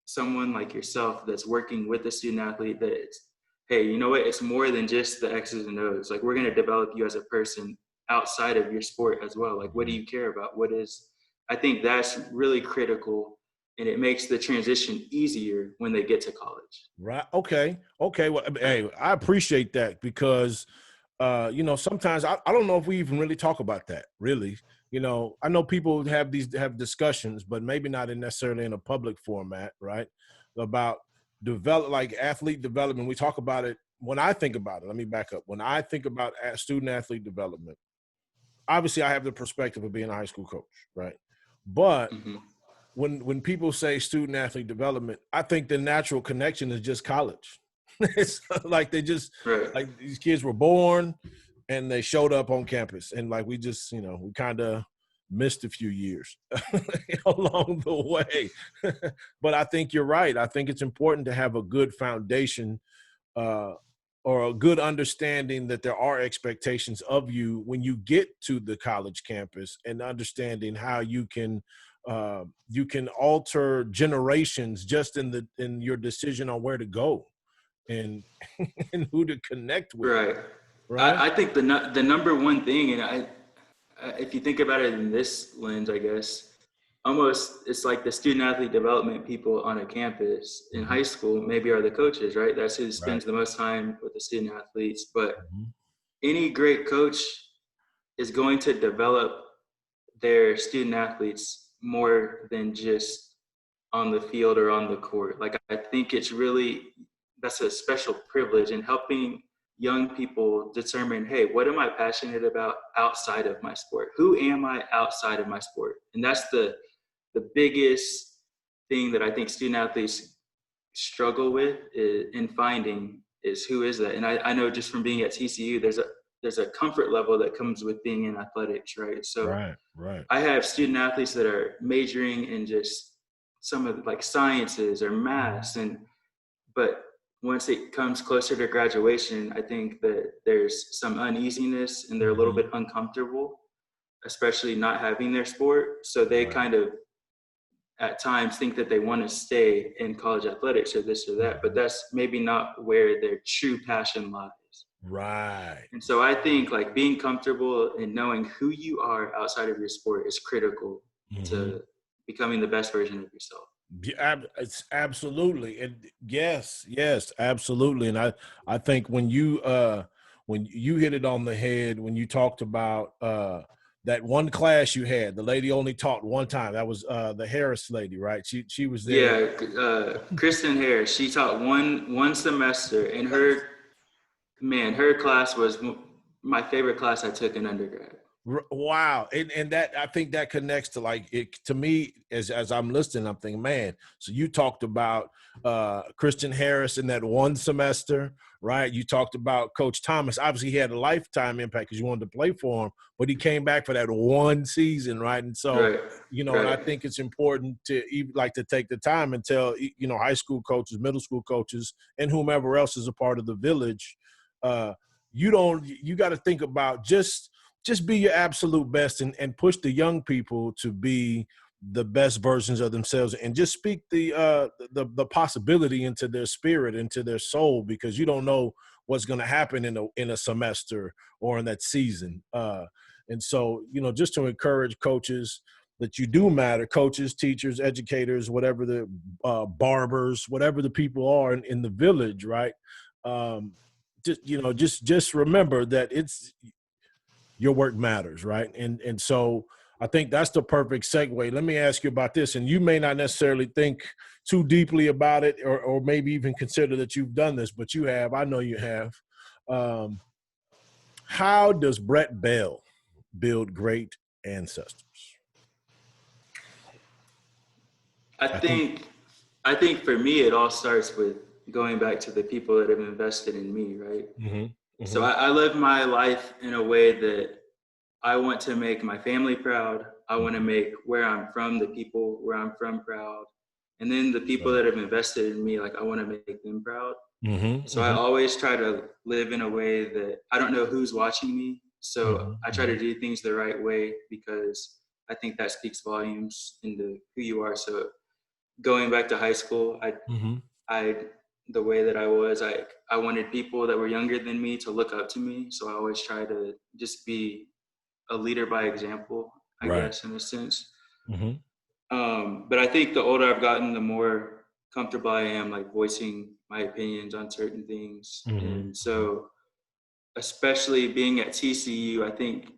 [SPEAKER 2] someone like yourself that's working with a student athlete that it's, hey, you know what? It's more than just the X's and O's. Like, we're going to develop you as a person outside of your sport as well. Like, what do you care about? I think that's really critical, and it makes the transition easier when they get to college.
[SPEAKER 1] Right. Okay. Well, hey, I appreciate that, because, sometimes I don't know if we even really talk about that, really. I know people have discussions, but maybe not necessarily in a public format, right? About like athlete development. We talk about it. When I think about it, let me back up. When I think about student athlete development, obviously I have the perspective of being a high school coach, right? But when people say student athlete development, I think the natural connection is just college. It's like they just like these kids were born and they showed up on campus, and like we just we kind of missed a few years along the way. But I think you're right. I think it's important to have a good foundation or a good understanding that there are expectations of you when you get to the college campus, and understanding how you can alter generations just in your decision on where to go and and who to connect with.
[SPEAKER 2] Right. I think the number one thing, and if you think about it in this lens, I guess, almost it's like the student athlete development people on a campus in high school maybe are the coaches, right? That's who spends the most time with the student athletes. But any great coach is going to develop their student athletes more than just on the field or on the court. Like, I think that's a special privilege in helping young people determine, hey, what am I passionate about outside of my sport? Who am I outside of my sport? And that's the biggest thing that I think student athletes struggle with in finding is who is that? And I know just from being at TCU, there's a comfort level that comes with being in athletics, right? So
[SPEAKER 1] right.
[SPEAKER 2] I have student athletes that are majoring in just some of like sciences or maths, but once it comes closer to graduation, I think that there's some uneasiness and they're a little bit uncomfortable, especially not having their sport. So they kind of at times think that they want to stay in college athletics or this or that, but that's maybe not where their true passion lies.
[SPEAKER 1] Right.
[SPEAKER 2] And so I think like being comfortable and knowing who you are outside of your sport is critical to becoming the best version of yourself.
[SPEAKER 1] Yeah, it's absolutely. And yes, absolutely. And I think when you hit it on the head, when you talked about that one class you had, the lady only taught one time. That was the Harris lady, right? She was there.
[SPEAKER 2] Yeah, Kristen Harris. She taught one semester, and her class was my favorite class I took in undergrad.
[SPEAKER 1] Wow. And that, I think that connects to like it to me as I'm listening, I'm thinking, man, so you talked about Christian Harris in that one semester, right? You talked about Coach Thomas. Obviously, he had a lifetime impact because you wanted to play for him, but he came back for that one season, right? And so,
[SPEAKER 2] Right.
[SPEAKER 1] and I think it's important to even like to take the time and tell, high school coaches, middle school coaches, and whomever else is a part of the village, you got to think about just be your absolute best and push the young people to be the best versions of themselves, and just speak the possibility into their spirit, into their soul, because you don't know what's going to happen in a semester or in that season. And so, just to encourage coaches that you do matter, coaches, teachers, educators, whatever the barbers, whatever the people are in the village, right? Just remember that your work matters, right? And so I think that's the perfect segue. Let me ask you about this, and you may not necessarily think too deeply about it, or maybe even consider that you've done this, but you have. I know you have. How does Brett Bell build great ancestors?
[SPEAKER 2] I think for me, it all starts with going back to the people that have invested in me, right?
[SPEAKER 1] Mm-hmm. Mm-hmm.
[SPEAKER 2] So I live my life in a way that I want to make my family proud. I want to make where I'm from, the people where I'm from, proud. And then the people that have invested in me, like I want to make them proud.
[SPEAKER 1] Mm-hmm.
[SPEAKER 2] So I always try to live in a way that I don't know who's watching me. So I try to do things the right way, because I think that speaks volumes into who you are. So going back to high school, the way that I was, I wanted people that were younger than me to look up to me. So I always try to just be a leader by example, I guess, in a sense. But I think the older I've gotten, the more comfortable I am, like voicing my opinions on certain things. And so, especially being at TCU, I think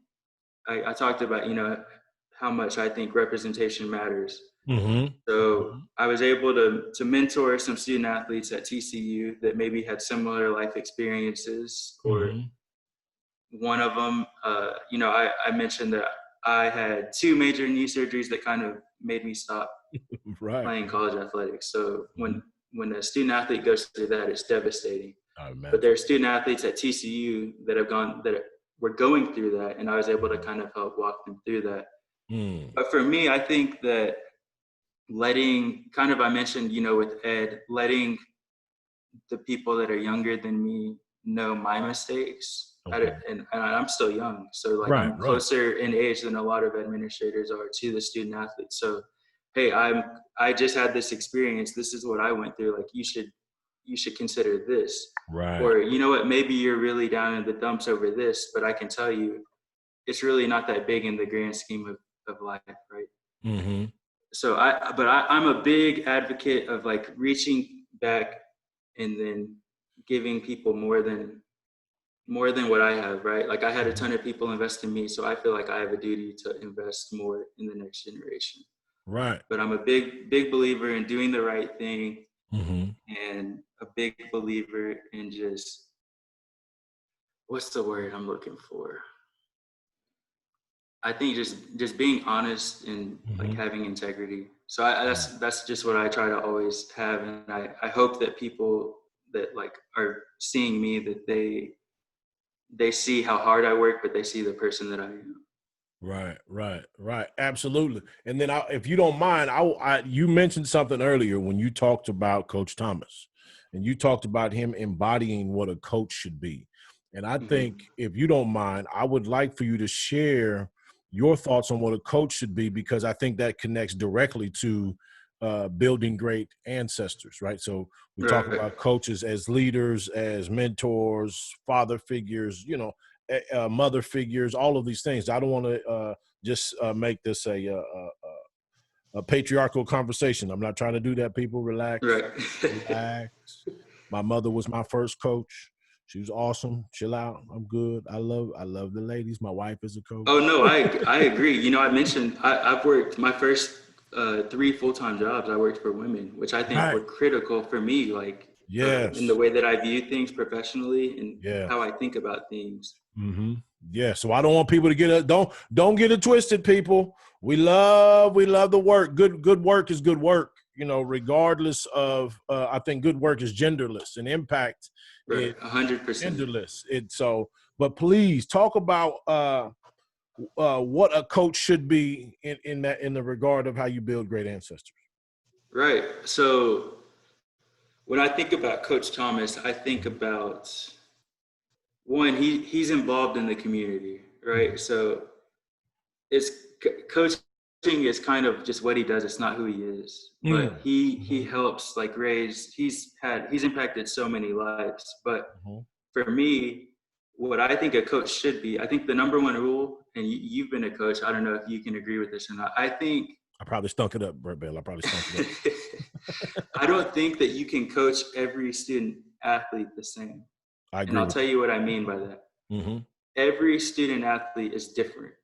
[SPEAKER 2] I talked about, how much I think representation matters. So I was able to mentor some student athletes at TCU that maybe had similar life experiences, or one of them, I mentioned that I had 2 major knee surgeries that kind of made me stop playing college athletics. So when a student athlete goes through that, it's devastating. But there are student athletes at TCU that were going through that, and I was able to kind of help walk them through that. But for me, I think that I mentioned, with Ed, letting the people that are younger than me know my mistakes. And I'm still young, so I'm closer in age than a lot of administrators are to the student athletes. So, hey, I just had this experience. This is what I went through. Like, you should consider this. Or, you know what, maybe you're really down in the dumps over this, but I can tell you it's really not that big in the grand scheme of life, right? So I'm a big advocate of like reaching back and then giving people more than what I have, right? Like, I had a ton of people invest in me, so I feel like I have a duty to invest more in the next generation. Right. But I'm a big believer in doing the right thing, and a big believer in just, what's the word I'm looking for? I think just being honest and like having integrity. So that's just what I try to always have, and I hope that people that like are seeing me, that they see how hard I work, but they see the person that I am. Right. Absolutely. And then if you don't mind, you mentioned something earlier when you talked about Coach Thomas, and you talked about him embodying what a coach should be. And I think, if you don't mind, I would like for you to share your thoughts on what a coach should be, because I think that connects directly to building great ancestors, right? So we talk about coaches as leaders, as mentors, father figures, mother figures, all of these things. I don't want to just make this a patriarchal conversation. I'm not trying to do that. People, relax. Relax. My mother was my first coach. She was awesome. Chill out. I'm good. I love the ladies. My wife is a coach. Oh no, I agree. I mentioned I've worked my first 3 full-time jobs. I worked for women, which I think were critical for me. Like, in the
[SPEAKER 1] Yes.
[SPEAKER 2] way that I view things professionally and
[SPEAKER 1] Yeah.
[SPEAKER 2] how I think about things.
[SPEAKER 1] Mm-hmm. Yeah. So I don't want people to get it. Don't get it twisted, people. We love the work. Good work is good work. You know, regardless of, I think good work is genderless, and impact is
[SPEAKER 2] Right, 100%.
[SPEAKER 1] genderless. But please talk about what a coach should be in the regard of how you build great ancestors.
[SPEAKER 2] Right. So when I think about Coach Thomas, I think about one, he's involved in the community, right? So it's coaching is kind of just what he does. It's not who he is, but he helps like raise. He's impacted so many lives. But for me, what I think a coach should be, I think the number one rule, and you've been a coach. I don't know if you can agree with this or not. I think
[SPEAKER 1] I probably stunk it up, Brett Bell. I probably stunk it up.
[SPEAKER 2] I don't think that you can coach every student athlete the same.
[SPEAKER 1] I agree.
[SPEAKER 2] And I'll tell you what I mean by that.
[SPEAKER 1] Mm-hmm.
[SPEAKER 2] Every student athlete is different.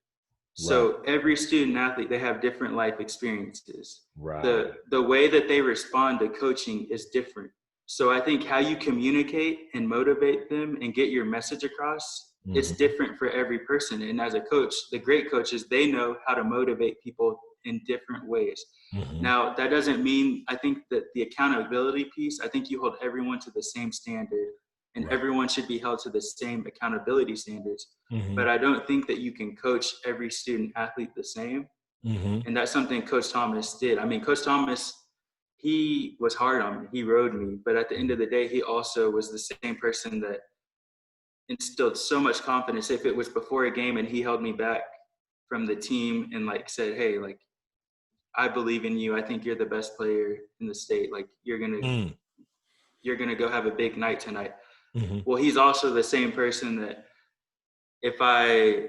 [SPEAKER 2] So every student athlete, they have different life experiences.
[SPEAKER 1] Right.
[SPEAKER 2] The way that they respond to coaching is different. So I think how you communicate and motivate them and get your message across, it's different for every person. And as a coach, the great coaches, they know how to motivate people in different ways. Now, that doesn't mean, I think that the accountability piece, I think you hold everyone to the same standard, and everyone should be held to the same accountability standards. But I don't think that you can coach every student athlete the same. And that's something Coach Thomas did. I mean, Coach Thomas, he was hard on me. He rode me. But at the end of the day, he also was the same person that instilled so much confidence. If it was before a game and he held me back from the team and like said, hey, like, I believe in you. I think you're the best player in the state. Like, you're gonna go have a big night tonight. Well, he's also the same person that if I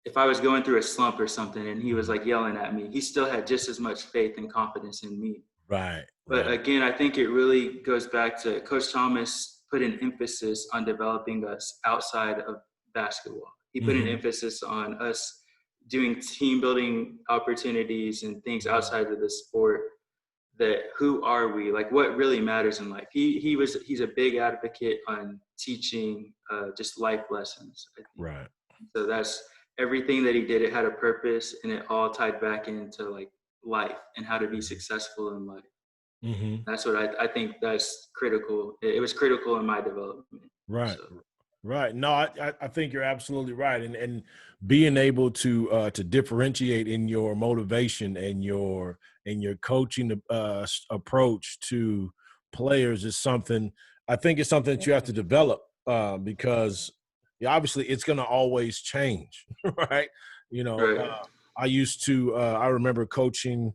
[SPEAKER 2] was going through a slump or something and he was like yelling at me, he still had just as much faith and confidence in me.
[SPEAKER 1] Right.
[SPEAKER 2] But again, I think it really goes back to Coach Thomas put an emphasis on developing us outside of basketball. He put an emphasis on us doing team building opportunities and things outside of the sport. That who are we? Like, what really matters in life? He's a big advocate on teaching just life lessons, I think.
[SPEAKER 1] Right.
[SPEAKER 2] So that's everything that he did. It had a purpose, and it all tied back into like life and how to be successful in life. That's what I think that's critical. It was critical in my development.
[SPEAKER 1] Right. So. Right. No, I think you're absolutely right. And being able to differentiate in your motivation and your coaching approach to players is something, I think it's something that you have to develop because obviously it's going to always change. Right. You know, I remember coaching.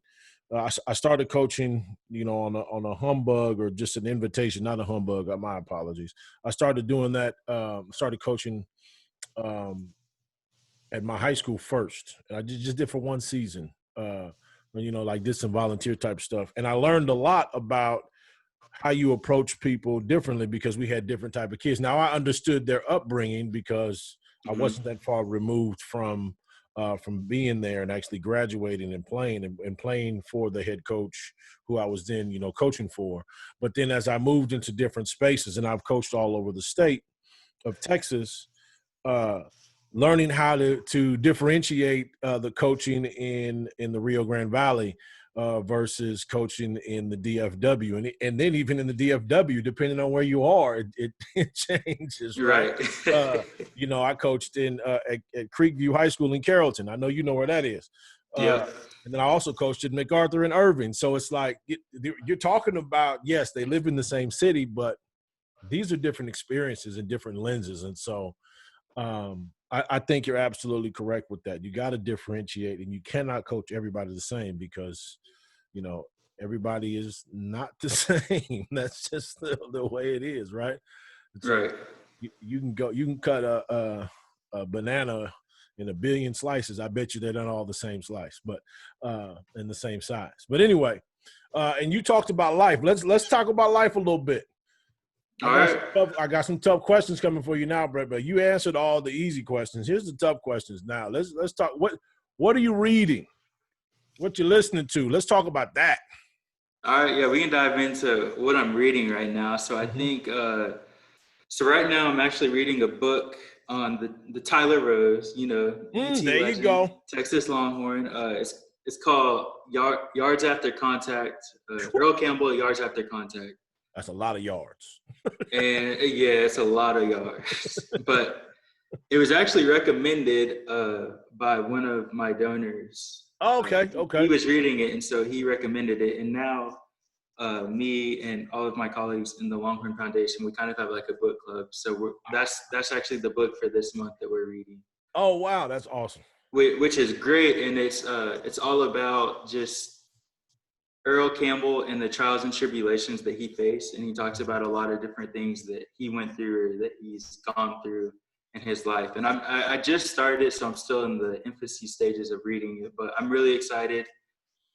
[SPEAKER 1] I started coaching, you know, on a humbug or just an invitation, not a humbug. My apologies. I started doing that. Started coaching at my high school first. I just did for one season, you know, like did some volunteer type stuff. And I learned a lot about how you approach people differently because we had different type of kids. Now I understood their upbringing because I wasn't that far removed from being there and actually graduating and playing for the head coach who I was then, you know, coaching for. But then as I moved into different spaces, and I've coached all over the state of Texas, learning how to differentiate the coaching in the Rio Grande Valley versus coaching in the DFW. And then even in the DFW, depending on where you are, it changes, right? You know, I coached at Creekview High School in Carrollton. I know you know where that is. And then I also coached at MacArthur and Irving. So it's like you're talking about, yes, they live in the same city, but these are different experiences and different lenses. And so I think you're absolutely correct with that. You got to differentiate, and you cannot coach everybody the same because, you know, everybody is not the same. That's just the way it is, right? So you can cut a banana in a billion slices. I bet you they're not all the same slice, but in the same size. But anyway, and you talked about life. Let's talk about life a little bit. I got some tough questions coming for you now, Brett, but you answered all the easy questions. Here's the tough questions now. Let's talk. What are you reading? What you listening to? Let's talk about that.
[SPEAKER 2] All right, yeah, we can dive into what I'm reading right now. So I think so right now I'm actually reading a book on the Tyler Rose, you know, UT
[SPEAKER 1] There you
[SPEAKER 2] legend,
[SPEAKER 1] go.
[SPEAKER 2] Texas Longhorn. It's called Yards After Contact. Earl Campbell, Yards After Contact.
[SPEAKER 1] That's a lot of yards.
[SPEAKER 2] And yeah, it's a lot of yards. But it was actually recommended by one of my donors.
[SPEAKER 1] Okay.
[SPEAKER 2] He was reading it, and so he recommended it. And now me and all of my colleagues in the Longhorn Foundation, we kind of have like a book club. So that's actually the book for this month that we're reading.
[SPEAKER 1] Oh wow, that's awesome.
[SPEAKER 2] Which is great, and it's all about just Earl Campbell and the trials and tribulations that he faced, and he talks about a lot of different things that he went through or that he's gone through in his life. And I just started it, so I'm still in the infancy stages of reading it, but I'm really excited.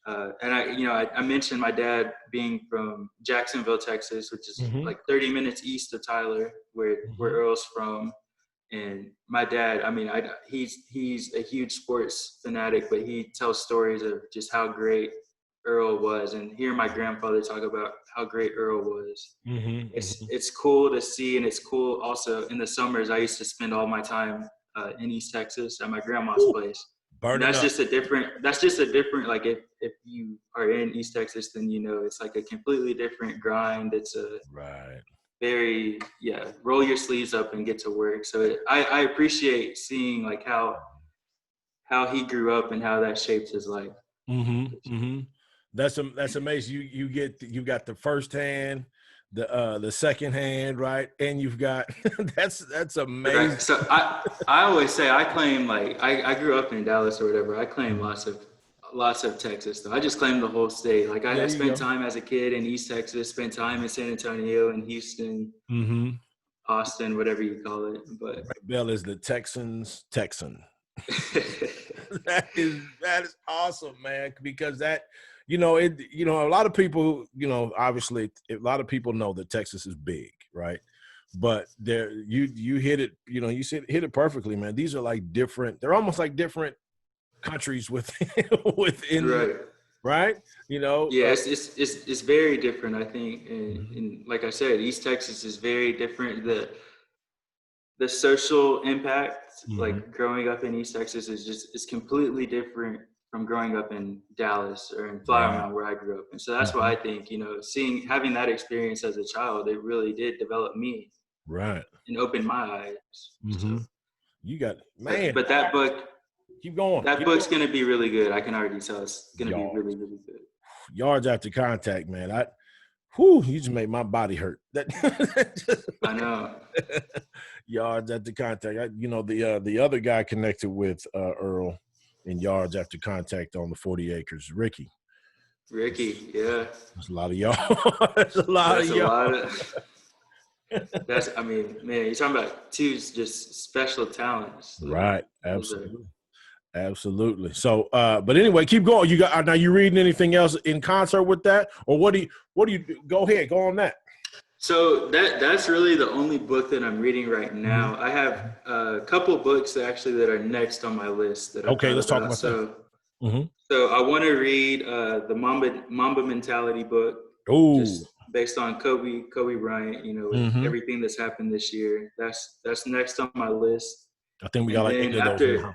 [SPEAKER 2] And I mentioned my dad being from Jacksonville, Texas, which is like 30 minutes east of Tyler, where Earl's from. And my dad, I mean, he's a huge sports fanatic, but he tells stories of just how great Earl was. And hear my grandfather talk about how great Earl was. It's cool to see, and it's cool also in the summers. I used to spend all my time in East Texas at my grandma's place. And that's just a different, like if you are in East Texas, then you know it's like a completely different grind. It's a very, roll your sleeves up and get to work. So I appreciate seeing like how he grew up and how that shaped his life.
[SPEAKER 1] That's amazing. You got the first hand, the second hand, right? And you've got that's amazing.
[SPEAKER 2] Right. So I always say I claim, like I grew up in Dallas or whatever. I claim lots of Texas though. I just claim the whole state. Like I spent time as a kid in East Texas, spent time in San Antonio and Houston, Austin, whatever you call it. But
[SPEAKER 1] Bell is the Texans Texan. That is awesome, man, because that a lot of people, obviously a lot of people know that Texas is big, right? But there you hit it, you hit it perfectly, man. These are like different, they're almost like different countries within right?
[SPEAKER 2] It's very different, I think. And like I said, East Texas is very different. The social impact, like growing up in East Texas, is completely different from growing up in Dallas or in Flower Mound, where I grew up. And so that's why I think, having that experience as a child, it really did develop me, and open my eyes. So,
[SPEAKER 1] you got it, man.
[SPEAKER 2] But that book,
[SPEAKER 1] keep going.
[SPEAKER 2] That book's gonna be really good. I can already tell it's gonna be really, really good.
[SPEAKER 1] Yards After Contact, man. You just made my body hurt.
[SPEAKER 2] I know.
[SPEAKER 1] Yards After Contact. The other guy connected with Earl in Yards After Contact on the 40 acres, Ricky,
[SPEAKER 2] yeah.
[SPEAKER 1] That's a lot of y'all. That's a lot of y'all.
[SPEAKER 2] I mean, man, you're talking about two just special talents.
[SPEAKER 1] Right. Absolutely. So, but anyway, keep going. Now you reading anything else in concert with that, or what do you go ahead, go on that.
[SPEAKER 2] So that's really the only book that I'm reading right now. I have a couple books actually that are next on my list.
[SPEAKER 1] Let's talk about
[SPEAKER 2] that. So I want to read the Mamba Mentality book.
[SPEAKER 1] Just
[SPEAKER 2] based on Kobe Bryant, with everything that's happened this year. That's next on my list.
[SPEAKER 1] I think we got like 8 of those now.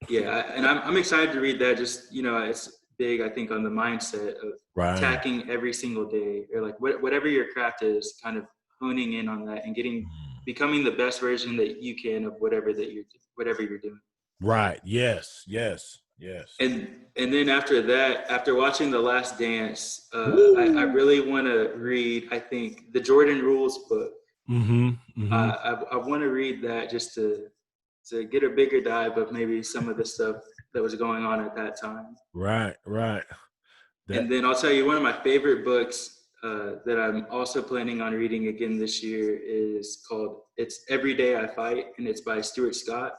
[SPEAKER 2] Yeah, and I'm excited to read that. Just it's big, I think, on the mindset of attacking every single day, or like whatever your craft is, kind of honing in on that and becoming the best version that you can of whatever you're doing.
[SPEAKER 1] Right. Yes.
[SPEAKER 2] And then after that, after watching The Last Dance, I really want to read, I think, the Jordan Rules book. I want to read that just to get a bigger dive of maybe some of the stuff that was going on at that time.
[SPEAKER 1] Right.
[SPEAKER 2] And then I'll tell you, one of my favorite books that I'm also planning on reading again this year is called It's Every Day I Fight, and it's by Stuart Scott.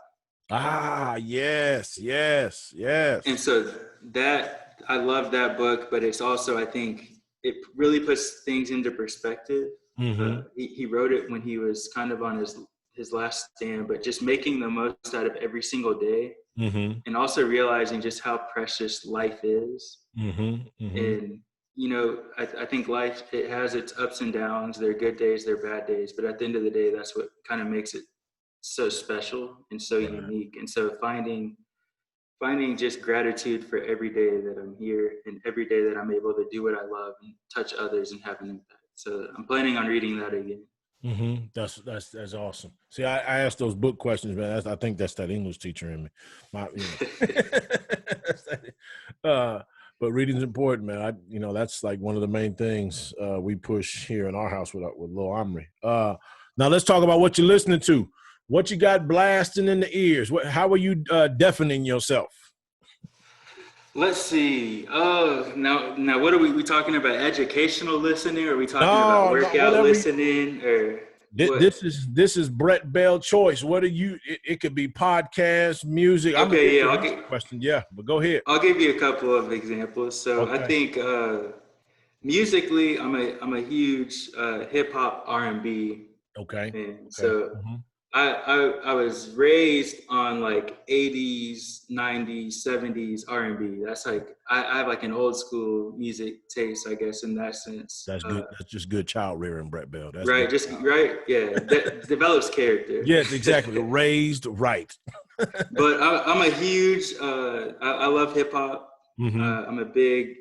[SPEAKER 1] Yes.
[SPEAKER 2] And so that, I love that book, but it's also, I think, it really puts things into perspective. He wrote it when he was kind of on his last stand, but just making the most out of every single day, and also realizing just how precious life is. And you know, I think life, it has its ups and downs. There are good days, there are bad days, but at the end of the day, that's what kind of makes it so special and so unique. And so finding just gratitude for every day that I'm here and every day that I'm able to do what I love and touch others and have an impact. So I'm planning on reading that again.
[SPEAKER 1] Mm-hmm. That's awesome. See, I asked those book questions, man. I think that's that English teacher in me. But reading's important, man. That's like one of the main things we push here in our house with Lil Omri. Now let's talk about what you're listening to. What you got blasting in the ears? How are you deafening yourself?
[SPEAKER 2] Let's see. Oh, now, what are we talking about? Educational listening? Or are we talking about workout listening? Or
[SPEAKER 1] this is Brett Bell choice. What are you? It could be podcast, music.
[SPEAKER 2] Okay, yeah.
[SPEAKER 1] Question. Yeah, but go ahead.
[SPEAKER 2] I'll give you a couple of examples. So okay. I think musically, I'm a huge hip hop R&B
[SPEAKER 1] fan.
[SPEAKER 2] Okay. So I was raised on like 80s, 90s, 70s R&B. That's like I have like an old school music taste, I guess, in that sense.
[SPEAKER 1] That's good. That's just good child rearing, Brett Bell. That's
[SPEAKER 2] right. Just right. Yeah. That develops character.
[SPEAKER 1] Yes, exactly. Raised right.
[SPEAKER 2] But I'm a huge. I love hip hop. Mm-hmm. I'm a big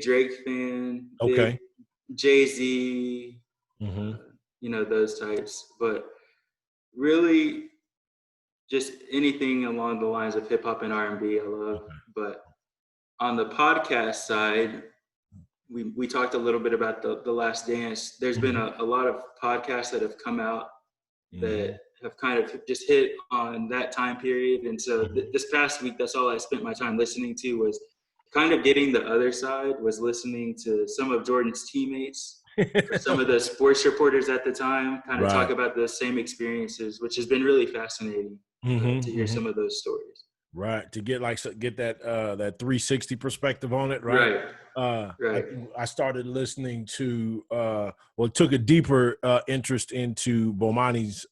[SPEAKER 2] Drake fan.
[SPEAKER 1] Okay.
[SPEAKER 2] Jay-Z. Mm-hmm. Those types, but really just anything along the lines of hip hop and R&B I love. Okay. But on the podcast side, we talked a little bit about the Last Dance. There's been a lot of podcasts that have come out that have kind of just hit on that time period. And so this past week, that's all I spent my time listening to, was kind of getting the other side, was listening to some of Jordan's teammates, some of the sports reporters at the time, kind of talk about the same experiences, which has been really fascinating to hear some of those stories.
[SPEAKER 1] Right. To get that 360 perspective on it. Right.
[SPEAKER 2] Right.
[SPEAKER 1] I started listening to, took a deeper interest into Bomani's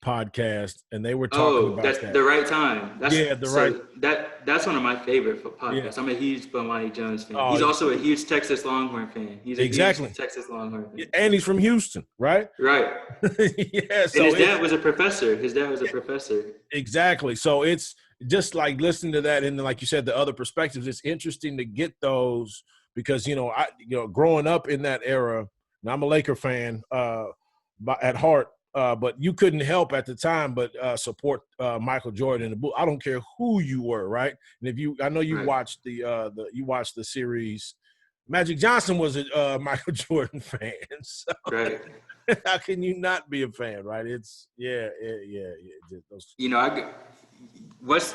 [SPEAKER 1] podcast, and they were talking about that.
[SPEAKER 2] The Right Time. That's one of my favorite podcasts. Yeah. I'm a huge Bomani Jones fan. He's also a huge Texas Longhorn fan. He's a huge Texas Longhorn fan.
[SPEAKER 1] And he's from Houston, right?
[SPEAKER 2] Right.
[SPEAKER 1] Yeah.
[SPEAKER 2] So and his dad was a professor.
[SPEAKER 1] Exactly. So it's just like listening to that, and then, like you said, the other perspectives. It's interesting to get those because growing up in that era, and I'm a Laker fan at heart. But you couldn't help at the time but support Michael Jordan in the book. I don't care who you were, right? And I know you watched the series. Magic Johnson was a Michael Jordan fan. So
[SPEAKER 2] right.
[SPEAKER 1] How can you not be a fan, right? It's
[SPEAKER 2] What's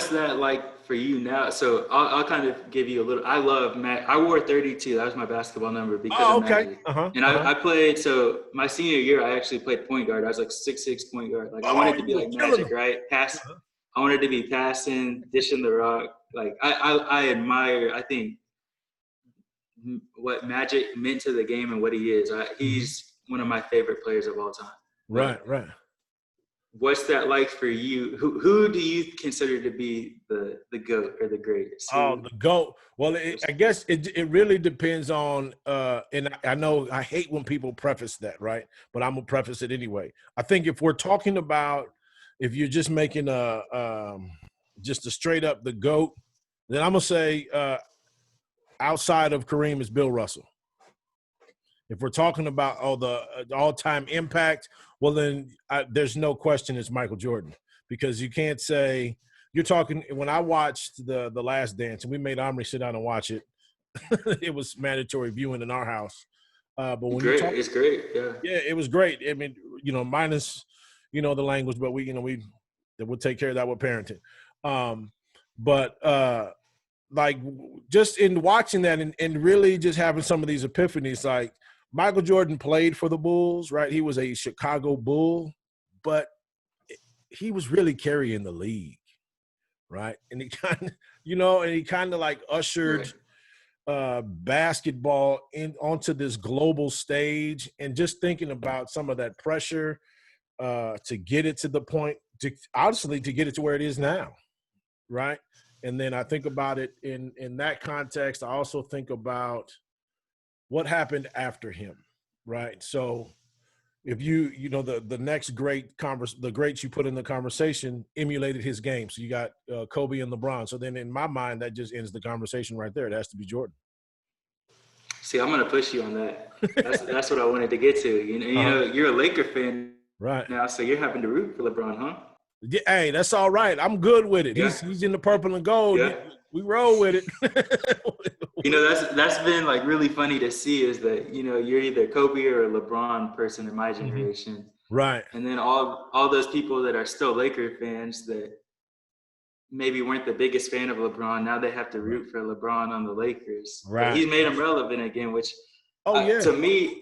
[SPEAKER 2] that like for you now? So I'll kind of give you a little. I love Matt. I wore 32. That was my basketball number because of Magic. And I played. So my senior year, I actually played point guard. I was like 6'6" point guard. Like I wanted to be like Magic, right? I wanted to be passing, dishing the rock. Like I admire. I think what Magic meant to the game and what he is. He's one of my favorite players of all time.
[SPEAKER 1] Right.
[SPEAKER 2] What's that like for you? Who do you consider to be the GOAT or the greatest?
[SPEAKER 1] The GOAT. Well, I guess it really depends on, and I know I hate when people preface that, right? But I'm going to preface it anyway. I think if we're talking about, if you're just making just a straight up the GOAT, then I'm going to say outside of Kareem is Bill Russell. If we're talking about the all-time impact, well, then there's no question it's Michael Jordan, because you can't say you're talking. When I watched the Last Dance, and we made Omri sit down and watch it, it was mandatory viewing in our house. But when
[SPEAKER 2] it's great,
[SPEAKER 1] yeah, it was great. I mean, minus the language, but we'll take care of that with parenting. But like just in watching that and really just having some of these epiphanies, like. Michael Jordan played for the Bulls, right? He was a Chicago Bull, but he was really carrying the league, right? And he kind of, like ushered basketball onto this global stage, and just thinking about some of that pressure to get it to the point, to get it to where it is now, right? And then I think about it in that context. I also think about what happened after him, right? So if you know the next great the greats you put in the conversation emulated his game. So you got Kobe and LeBron. So then in my mind, that just ends the conversation right there. It has to be Jordan.
[SPEAKER 2] See, I'm gonna push you on that. That's what I wanted to get to. You know, you're a Laker fan
[SPEAKER 1] right
[SPEAKER 2] now, so you're having to root for LeBron, huh?
[SPEAKER 1] Yeah, hey, that's all right. I'm good with it.
[SPEAKER 2] Yeah.
[SPEAKER 1] He's in the purple and gold.
[SPEAKER 2] Yeah.
[SPEAKER 1] We roll with it.
[SPEAKER 2] You know, that's been like really funny to see is that, you know, you're either Kobe or a LeBron person in my generation.
[SPEAKER 1] Right.
[SPEAKER 2] And then all those people that are still Laker fans that maybe weren't the biggest fan of LeBron, now they have to root for LeBron on the Lakers.
[SPEAKER 1] Right.
[SPEAKER 2] But he's made them relevant again, which
[SPEAKER 1] yeah.
[SPEAKER 2] To me,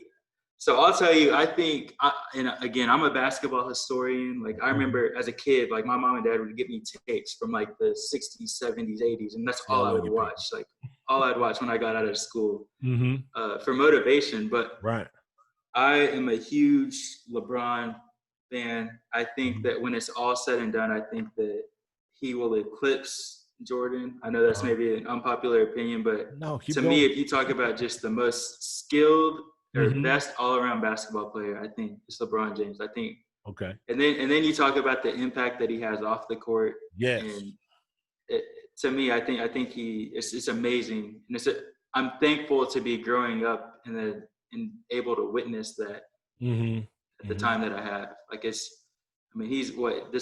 [SPEAKER 2] so I'll tell you, I think, and again, I'm a basketball historian. Like I remember as a kid, like my mom and dad would give me tapes from like the 60s, 70s, 80s, and that's all I would watch. Like all I'd watch when I got out of school for motivation. But
[SPEAKER 1] right.
[SPEAKER 2] I am a huge LeBron fan. I think that when it's all said and done, I think that he will eclipse Jordan. I know that's maybe an unpopular opinion, but to me, if you talk about just the most skilled or best all-around basketball player, I think it's LeBron James. I think.
[SPEAKER 1] Okay.
[SPEAKER 2] And then you talk about the impact that he has off the court.
[SPEAKER 1] Yes.
[SPEAKER 2] And to me, I think it's amazing, and I'm thankful to be growing up and able to witness that at the time that I have. Like this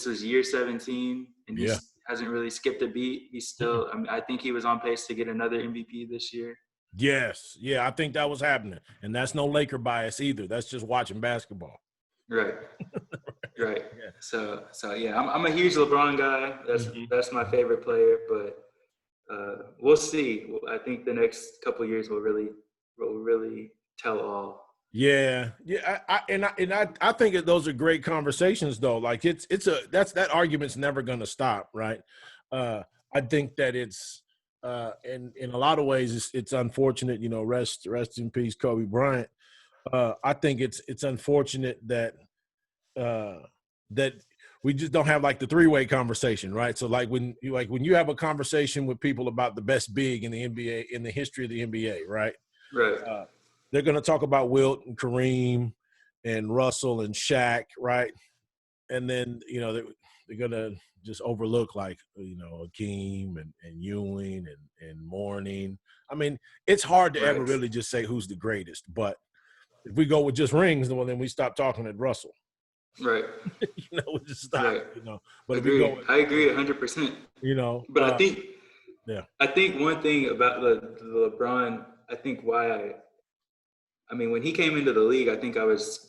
[SPEAKER 2] was year 17, and he hasn't really skipped a beat. He's still. I think he was on pace to get another MVP this year.
[SPEAKER 1] Yes. Yeah, I think that was happening. And that's no Laker bias either. That's just watching basketball.
[SPEAKER 2] Right. Right. Yeah. So yeah, I'm a huge LeBron guy. That's my favorite player, but we'll see. I think the next couple of years will really tell all.
[SPEAKER 1] Yeah. Yeah. I think those are great conversations though. Like that argument's never going to stop. Right. I think that it's, in a lot of ways, it's unfortunate, you know, rest in peace, Kobe Bryant. I think it's unfortunate that we just don't have like the three-way conversation, right? So like when you have a conversation with people about the best big in the NBA, in the history of the NBA, right?
[SPEAKER 2] Right.
[SPEAKER 1] They're going to talk about Wilt and Kareem and Russell and Shaq, right? And then, you know, they're going to just overlook like, you know, Akeem and Ewing and Mourning. I mean, it's hard to ever really just say who's the greatest, but if we go with just rings, well, then we stop talking at Russell.
[SPEAKER 2] Right.
[SPEAKER 1] You know, we just stop, you know. But
[SPEAKER 2] I agree 100%.
[SPEAKER 1] You know.
[SPEAKER 2] But I think one thing about the LeBron, I think why I mean, when he came into the league, I think I was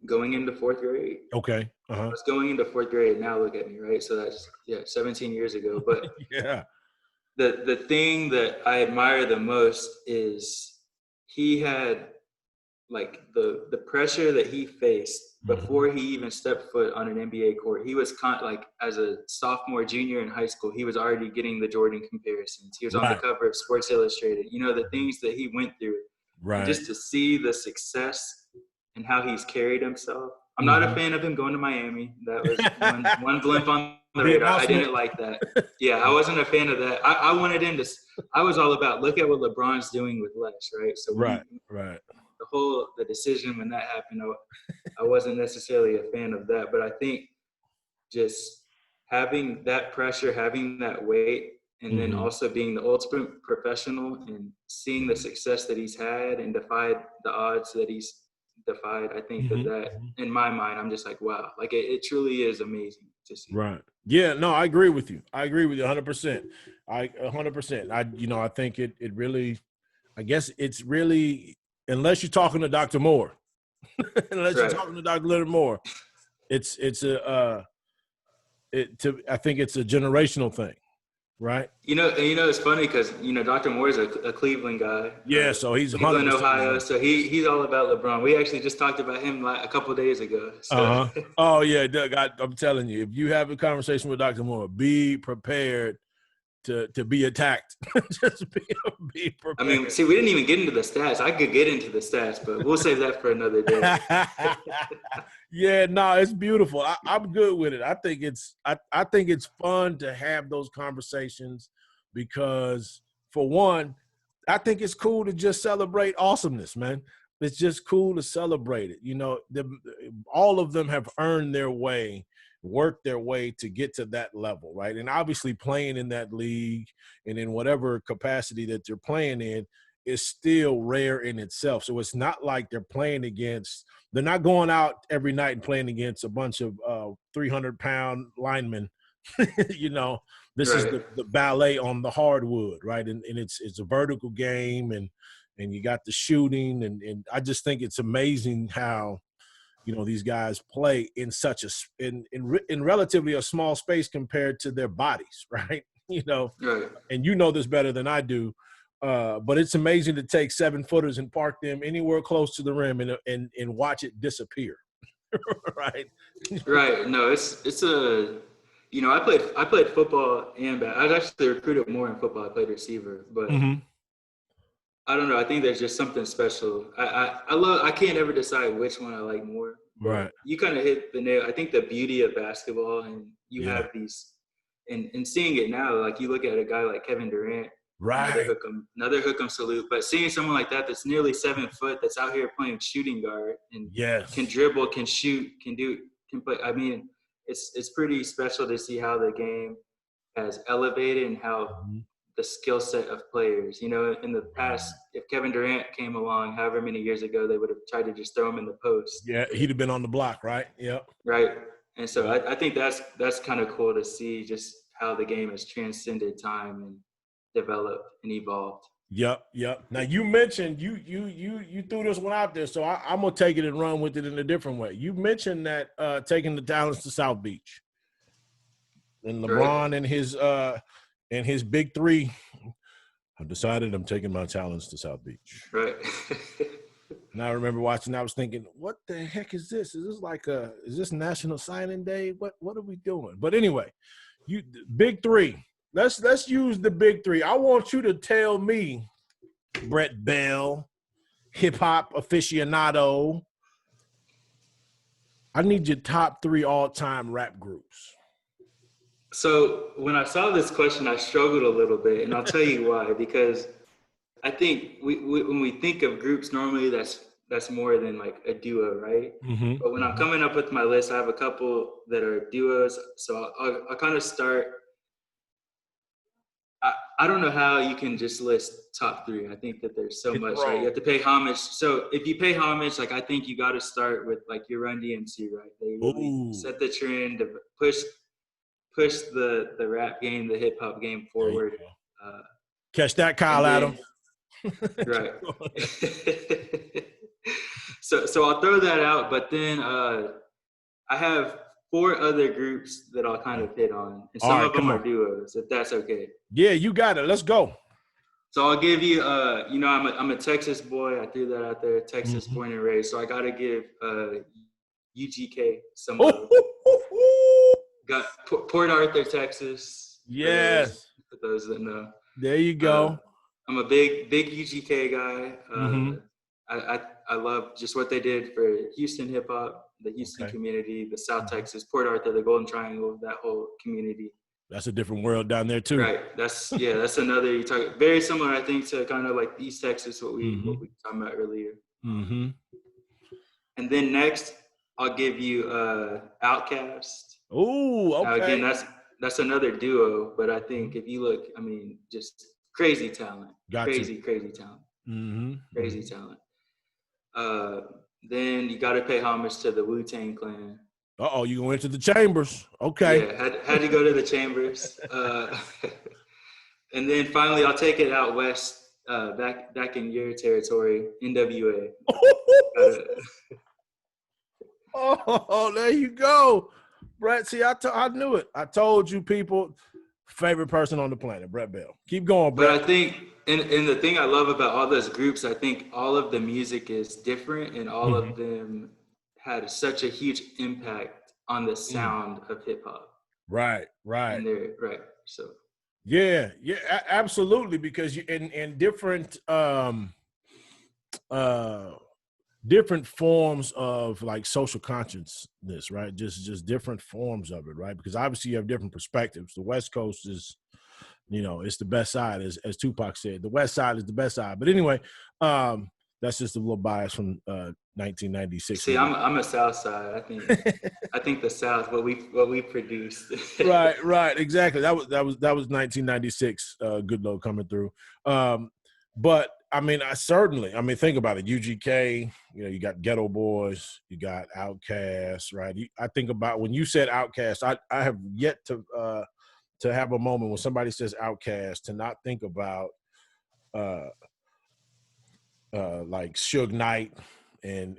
[SPEAKER 2] going into fourth grade.
[SPEAKER 1] Okay.
[SPEAKER 2] I was going into fourth grade. Now look at me, right? So that's 17 years ago. But
[SPEAKER 1] yeah,
[SPEAKER 2] the thing that I admire the most is he had like the pressure that he faced before he even stepped foot on an NBA court. He was like as a sophomore, junior in high school, he was already getting the Jordan comparisons. He was on the cover of Sports Illustrated. You know, the things that he went through. Right. And just to see the success and how he's carried himself. I'm not a fan of him going to Miami. That was one blimp on the radar. I didn't like that. Yeah, I wasn't a fan of that. I wanted him to – I was all about look at what LeBron's doing with less, right? So the decision when that happened, I wasn't necessarily a fan of that. But I think just having that pressure, having that weight, and then also being the ultimate professional and seeing the success that he's had and defied the odds that he's defied, I think that in my mind, I'm just like, wow, like it truly is amazing to see.
[SPEAKER 1] Right. Yeah, no, I agree with you. 100%. 100%. I think it really, I guess it's really, unless you're talking to Dr. Moore, unless you're talking to Dr. Leonard Moore, I think it's a generational thing. Right. You know,
[SPEAKER 2] it's funny because, you know, Dr. Moore is a Cleveland guy.
[SPEAKER 1] Yeah, so he's
[SPEAKER 2] Cleveland, Ohio. So he's all about LeBron. We actually just talked about him like a couple of days ago. So.
[SPEAKER 1] Oh, yeah, Doug, I'm telling you, if you have a conversation with Dr. Moore, be prepared to be attacked. Just be prepared.
[SPEAKER 2] I mean, see, we didn't even get into the stats. I could get into the stats, but we'll save that for another day.
[SPEAKER 1] Yeah, no, it's beautiful. I'm good with it. I think it's fun to have those conversations because, for one, I think it's cool to just celebrate awesomeness, man. It's just cool to celebrate it. You know, all of them have earned their way, worked their way to get to that level, right? And obviously playing in that league and in whatever capacity that they're playing in is still rare in itself. So it's not like they're not going out every night and playing against a bunch of 300-pound linemen. You know, this is the ballet on the hardwood, right? And it's a vertical game, and you got the shooting, and I just think it's amazing how, you know, these guys play in such in relatively a small space compared to their bodies, right? You know, and you know this better than I do, but it's amazing to take 7-footers and park them anywhere close to the rim and watch it disappear, right?
[SPEAKER 2] Right. No, it's a, you know, I played football and I was actually recruited more in football. I played receiver, but I don't know. I think there's just something special. I can't ever decide which one I like more.
[SPEAKER 1] Right.
[SPEAKER 2] You kind of hit the nail. I think the beauty of basketball, and you have these, and seeing it now, like you look at a guy like Kevin Durant,
[SPEAKER 1] right?
[SPEAKER 2] Another hook 'em salute. But seeing someone like that that's nearly 7 foot, that's out here playing shooting guard and can dribble, can shoot, can play. I mean, it's pretty special to see how the game has elevated and how the skill set of players. You know, in the past, if Kevin Durant came along, however many years ago, they would have tried to just throw him in the post.
[SPEAKER 1] Yeah, he'd have been on the block, right? Yep.
[SPEAKER 2] Right. And so I think that's kind of cool to see just how the game has transcended time and developed and evolved.
[SPEAKER 1] Yep. Now you mentioned you threw this one out there, so I'm gonna take it and run with it in a different way. You mentioned that taking the talents to South Beach, and LeBron and his big three. I decided I'm taking my talents to South Beach.
[SPEAKER 2] Right.
[SPEAKER 1] And I remember watching. I was thinking, what the heck is this? Is this National Signing Day? What are we doing? But anyway, big three. Let's use the big three. I want you to tell me, Brett Bell, hip hop aficionado. I need your top 3 all-time rap groups.
[SPEAKER 2] So when I saw this question, I struggled a little bit, and I'll tell you why. Because I think when we think of groups, normally that's more than like a duo, right? But when I'm coming up with my list, I have a couple that are duos. So I'll kind of start. I don't know how you can just list top 3. I think that there's so much, right? You have to pay homage. So if you pay homage, like I think you got to start with like your Run DMC, right? They really set the trend to push the rap game, the hip hop game forward.
[SPEAKER 1] Catch that, Kyle Adams.
[SPEAKER 2] Right. So I'll throw that out, but then I have 4 other groups that I'll kind of hit on, and some of them are duos, if that's okay.
[SPEAKER 1] Yeah, you got it. Let's go.
[SPEAKER 2] So I'll give you, you know, I'm a Texas boy. I threw that out there, Texas born and raised. So I got to give UGK some love. Got Port Arthur, Texas.
[SPEAKER 1] Yes.
[SPEAKER 2] For those that know.
[SPEAKER 1] There you go.
[SPEAKER 2] I'm a big UGK guy. I love just what they did for Houston hip hop, the Houston community, the South Texas, Port Arthur, the Golden Triangle, that whole community.
[SPEAKER 1] That's a different world down there too.
[SPEAKER 2] Right. That's another, you talk very similar, I think, to kind of like East Texas, what we talked about earlier. And then next, I'll give you Outkast.
[SPEAKER 1] Oh, okay.
[SPEAKER 2] Again, that's another duo, but I think if you look, I mean, just crazy talent. Crazy talent. Crazy talent. Then you got to pay homage to the Wu-Tang Clan.
[SPEAKER 1] You going into the chambers? Okay.
[SPEAKER 2] Yeah, had to go to the chambers. And then finally, I'll take it out west, back in your territory, NWA.
[SPEAKER 1] Oh, there you go, Brett. See, I knew it. I told you, people. Favorite person on the planet, Brett Bell. Keep going, Brett.
[SPEAKER 2] But I think, and the thing I love about all those groups, I think all of the music is different, and all of them had such a huge impact on the sound of hip hop.
[SPEAKER 1] Right.
[SPEAKER 2] And they're right. So
[SPEAKER 1] Yeah, yeah, absolutely. Because you in different uh different forms of like social consciousness, right? Just different forms of it, right? Because obviously you have different perspectives. The West Coast is, it's the best side, as Tupac said. The West Side is the best side. But anyway, that's just a little bias from 1996
[SPEAKER 2] See,
[SPEAKER 1] movie.
[SPEAKER 2] I'm a South Side. I think the South, what we produced.
[SPEAKER 1] Right, exactly. That was 1996. Good Load coming through. But I mean, I mean, think about it. UGK, you got Ghetto Boys, you got Outkast, right? I think about when you said Outkast, I have yet to have a moment when somebody says Outkast to not think about uh like Suge Knight and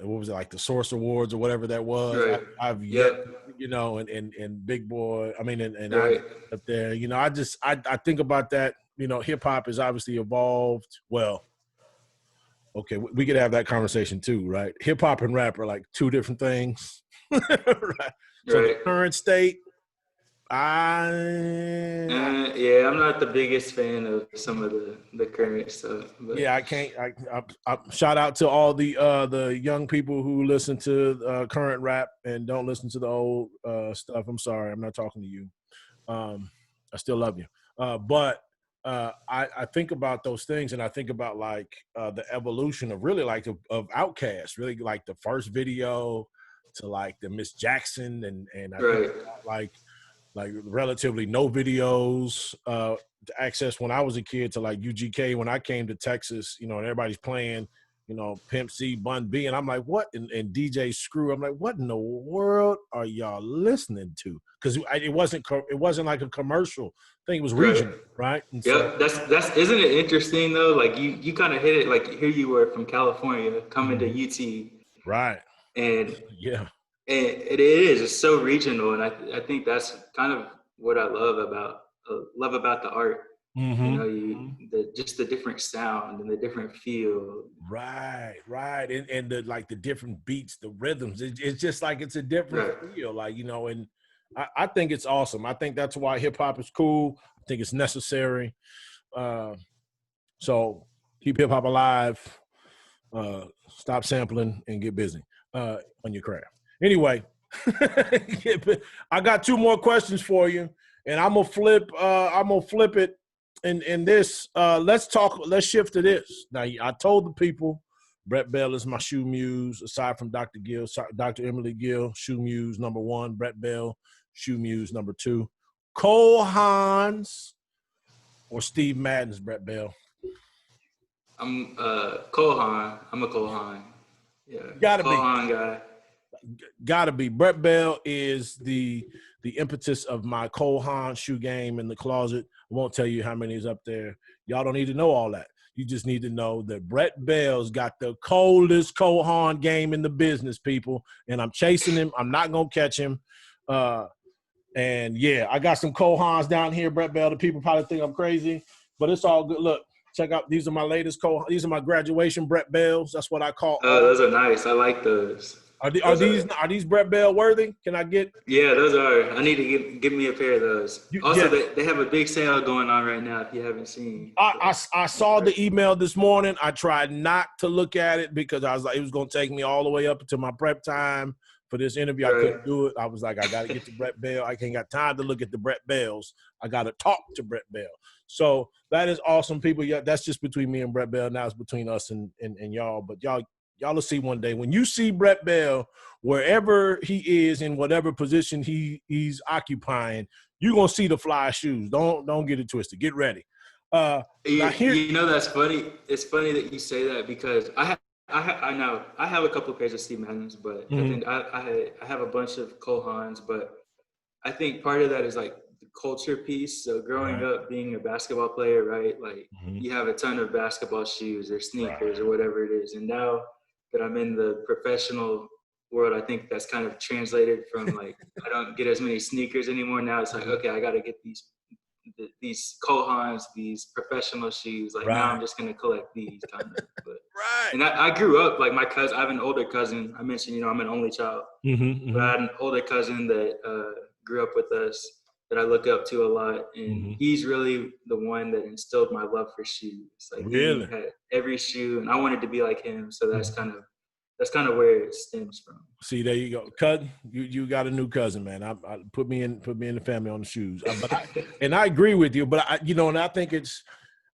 [SPEAKER 1] what was it, like the Source Awards or whatever that was.
[SPEAKER 2] Right.
[SPEAKER 1] I've yet,
[SPEAKER 2] Yep.
[SPEAKER 1] and Big Boy. I mean, and
[SPEAKER 2] Right.
[SPEAKER 1] up there. I think about that. Hip hop has obviously evolved. Well, okay, we could have that conversation too, right? Hip hop and rap are like two different things. Right. So the
[SPEAKER 2] Right.
[SPEAKER 1] current state,
[SPEAKER 2] Yeah, I'm not the biggest fan of some of the current stuff, but
[SPEAKER 1] yeah, I can't. I shout out to all the young people who listen to current rap and don't listen to the old stuff. I'm sorry, I'm not talking to you. I still love you, but I think about those things, and I think about like the evolution of really like of Outkast, really like the first video to like the Miss Jackson, and I think
[SPEAKER 2] right.
[SPEAKER 1] about like relatively no videos to access when I was a kid to like UGK when I came to Texas, and everybody's playing, Pimp C, Bun B, and I'm like, what? And DJ Screw, I'm like, what in the world are y'all listening to? Because it wasn't like a commercial thing; it was
[SPEAKER 2] Right.
[SPEAKER 1] regional, right? And so,
[SPEAKER 2] Yep. That's isn't it interesting though? Like you kind of hit it. Like here you were from California coming to
[SPEAKER 1] Mhm.
[SPEAKER 2] UT,
[SPEAKER 1] Right,
[SPEAKER 2] and
[SPEAKER 1] yeah,
[SPEAKER 2] it is. It's so regional, and I think that's kind of what I love about the art.
[SPEAKER 1] mm-hmm.
[SPEAKER 2] Just the different sound and the different feel.
[SPEAKER 1] Right, and the like the different beats, the rhythms. It's just like it's a different
[SPEAKER 2] Right.
[SPEAKER 1] feel, like and I think it's awesome. I think that's why hip hop is cool. I think it's necessary. Uh, so keep hip hop alive. Stop sampling and get busy on your craft. Anyway, I got two more questions for you, and I'm gonna flip. I'm gonna flip it. In this, let's shift to this. Now, I told the people, Brett Bell is my shoe muse. Aside from Dr. Gill, Dr. Emily Gill, shoe muse number one. Brett Bell, shoe muse number two. Cole Haans or Steve Madden's Brett Bell?
[SPEAKER 2] I'm Cole Haan. I'm a Cole Haan. Yeah,
[SPEAKER 1] Gotta
[SPEAKER 2] Cole
[SPEAKER 1] be.
[SPEAKER 2] Haan guy.
[SPEAKER 1] Gotta be. Brett Bell is the impetus of my Cole Haan shoe game in the closet. I won't tell you how many is up there. Y'all don't need to know all that. You just need to know that Brett Bell's got the coldest Cole Haan game in the business, people. And I'm chasing him. I'm not gonna catch him. And yeah, I got some Cole Haans down here, Brett Bell. The people probably think I'm crazy, but it's all good. Look, check out. These are my latest These are my graduation Brett Bells. That's what I call
[SPEAKER 2] Oh,
[SPEAKER 1] all.
[SPEAKER 2] those are nice. I like those.
[SPEAKER 1] Are these Brett Bell worthy? Can I get?
[SPEAKER 2] Yeah, those are. I need to give me a pair of those. Also,
[SPEAKER 1] Yes.
[SPEAKER 2] they have a big sale going on right now. If you haven't seen,
[SPEAKER 1] I saw the email this morning. I tried not to look at it because I was like, it was going to take me all the way up to my prep time for this interview. I
[SPEAKER 2] right,
[SPEAKER 1] couldn't do it. I was like, I got to get to Brett Bell. I can't got time to look at the Brett Bells. I got to talk to Brett Bell. So that is awesome, people. Yeah, that's just between me and Brett Bell. Now it's between us and y'all. But y'all will see one day when you see Brett Bell wherever he is in whatever position he's occupying. You're gonna see the fly shoes. Don't get it twisted. Get ready. Now here,
[SPEAKER 2] that's funny. It's funny that you say that because I know I have a couple of pairs of Steve Maddens, but I think I have a bunch of Cole Haans, but I think part of that is like the culture piece. So growing
[SPEAKER 1] right.
[SPEAKER 2] up being a basketball player, right? Like you have a ton of basketball shoes or sneakers or whatever it is. And now that I'm in the professional world, I think that's kind of translated from like, I don't get as many sneakers anymore. Now it's like, okay, I got to get these Cole Haans, these professional shoes. Like now I'm just going to collect these kind of, but,
[SPEAKER 1] right.
[SPEAKER 2] and I grew up like my cousin, I have an older cousin. I mentioned, I'm an only child, but I had an older cousin that grew up with us that I look up to a lot, and
[SPEAKER 1] Mm-hmm.
[SPEAKER 2] he's really the one that instilled my love for shoes. Like
[SPEAKER 1] Really?
[SPEAKER 2] he had every shoe, and I wanted to be like him. So that's
[SPEAKER 1] Mm-hmm.
[SPEAKER 2] kind of where it stems from.
[SPEAKER 1] See, there you go, cousin. You got a new cousin, man. I put me in the family on the shoes. And I agree with you, but and I think it's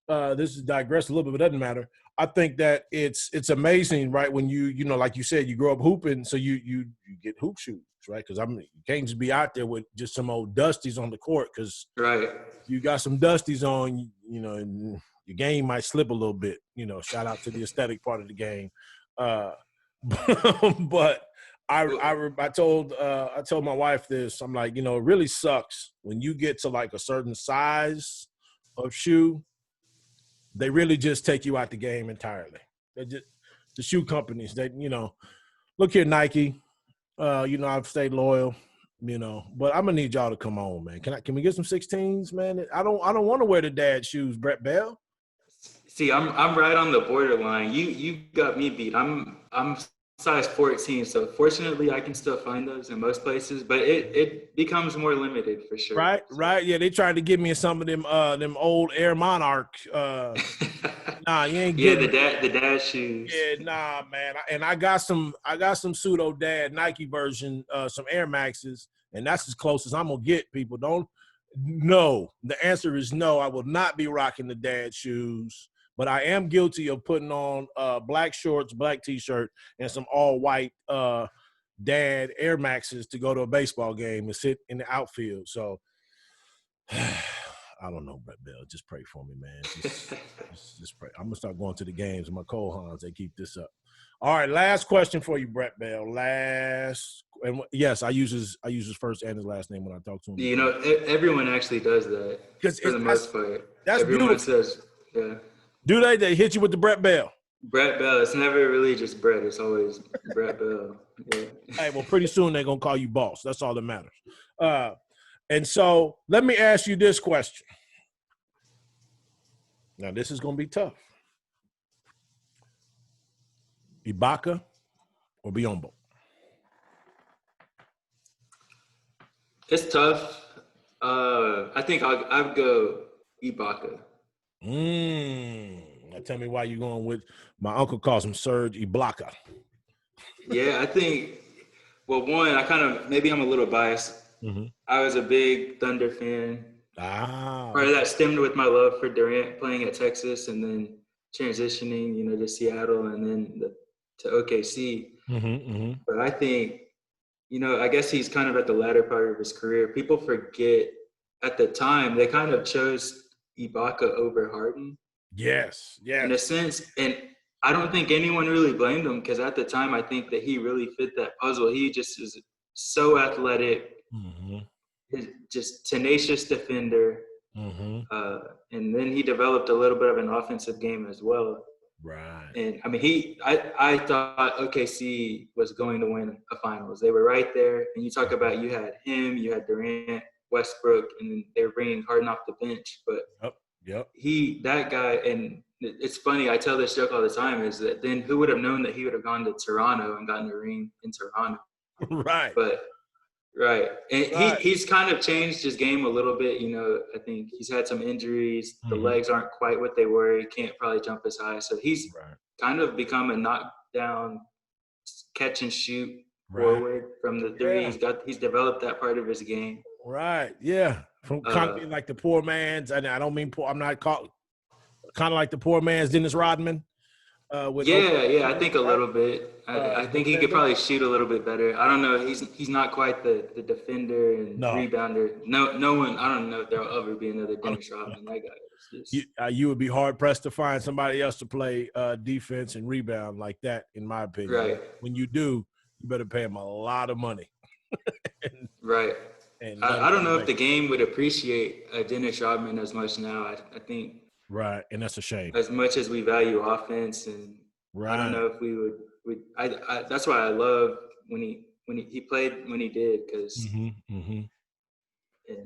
[SPEAKER 1] this is digress a little bit, but it doesn't matter. I think that it's amazing, right? When you like you said, you grow up hooping, so you get hoop shoes, right? Because you can't just be out there with just some old dusties on the court, because
[SPEAKER 2] Right.
[SPEAKER 1] you got some dusties on, and your game might slip a little bit. Shout out to the aesthetic part of the game, but I told my wife this. I'm like, it really sucks when you get to like a certain size of shoe. They really just take you out the game entirely. They just, the shoe companies, look here, Nike. I've stayed loyal, but I'm gonna need y'all to come on, man. Can we get some 16s, man? I don't want to wear the dad shoes, Brett Bell.
[SPEAKER 2] See, I'm right on the borderline. You got me beat. I'm size 14, so fortunately I can still find those in most places, but it becomes more limited for sure.
[SPEAKER 1] Right. Yeah, they tried to give me some of them old Air Monarch. Nah, you ain't getting
[SPEAKER 2] the dad shoes.
[SPEAKER 1] Yeah, nah, man. And I got some pseudo dad Nike version, some Air Maxes, and that's as close as I'm gonna get. People no. The answer is no. I will not be rocking the dad shoes. But I am guilty of putting on black shorts, black T-shirt, and some all-white dad Air Maxes to go to a baseball game and sit in the outfield. So I don't know, Brett Bell. Just pray for me, man. Just pray. I'm gonna start going to the games with my Cohans. They keep this up. All right, last question for you, Brett Bell. And yes, I use his first and his last name when I talk to him.
[SPEAKER 2] Everyone actually does that for the most part.
[SPEAKER 1] That's
[SPEAKER 2] everyone
[SPEAKER 1] beautiful.
[SPEAKER 2] Says, yeah.
[SPEAKER 1] Do they? They hit you with the Brett Bell.
[SPEAKER 2] Brett Bell. It's never really just Brett. It's always Brett Bell. Yeah.
[SPEAKER 1] Hey, well, pretty soon they're gonna call you boss. That's all that matters. And so let me ask you this question. Now, this is gonna be tough. Ibaka or Biyombo?
[SPEAKER 2] It's tough. I think I'd go Ibaka.
[SPEAKER 1] Now tell me why you're going with, my uncle calls him Serge Ibaka.
[SPEAKER 2] Yeah, I think, well, one, maybe I'm a little biased.
[SPEAKER 1] Mm-hmm.
[SPEAKER 2] I was a big Thunder fan. Part of that stemmed with my love for Durant playing at Texas and then transitioning, to Seattle and then to OKC.
[SPEAKER 1] Mm-hmm.
[SPEAKER 2] But I think, I guess he's kind of at the latter part of his career. People forget at the time they kind of chose Ibaka over Harden.
[SPEAKER 1] Yes.
[SPEAKER 2] In a sense, and I don't think anyone really blamed him because at the time I think that he really fit that puzzle. He just is so athletic, just tenacious defender, and then he developed a little bit of an offensive game as well.
[SPEAKER 1] Right.
[SPEAKER 2] And I mean, I thought OKC was going to win a finals. They were right there. And you talk about you had him, you had Durant, Westbrook, and then they were bringing Harden off the bench. But
[SPEAKER 1] Yep.
[SPEAKER 2] that guy, and it's funny, I tell this joke all the time, is that then who would have known that he would have gone to Toronto and gotten a ring in Toronto?
[SPEAKER 1] Right.
[SPEAKER 2] And he's kind of changed his game a little bit. I think he's had some injuries. The legs aren't quite what they were. He can't probably jump as high. So he's kind of become a knockdown, catch and shoot forward from the three.
[SPEAKER 1] Yeah.
[SPEAKER 2] He's developed that part of his game.
[SPEAKER 1] Right. Yeah. From kind of being like the poor man's, and I don't mean poor. I'm not called kind of like the poor man's Dennis Rodman.
[SPEAKER 2] I think a little bit. I think he could probably shoot a little bit better. I don't know. He's not quite the defender and rebounder. No one. I don't know if there'll ever be another Dennis Rodman. That guy.
[SPEAKER 1] You would be hard pressed to find somebody else to play defense and rebound like that, in my opinion.
[SPEAKER 2] Right.
[SPEAKER 1] When you do, you better pay him a lot of money.
[SPEAKER 2] Right. And I don't know if the game would appreciate Dennis Rodman as much now. I think. Right,
[SPEAKER 1] and that's a shame.
[SPEAKER 2] As much as we value offense, and I don't know if we would. I that's why I love when he played when he did, because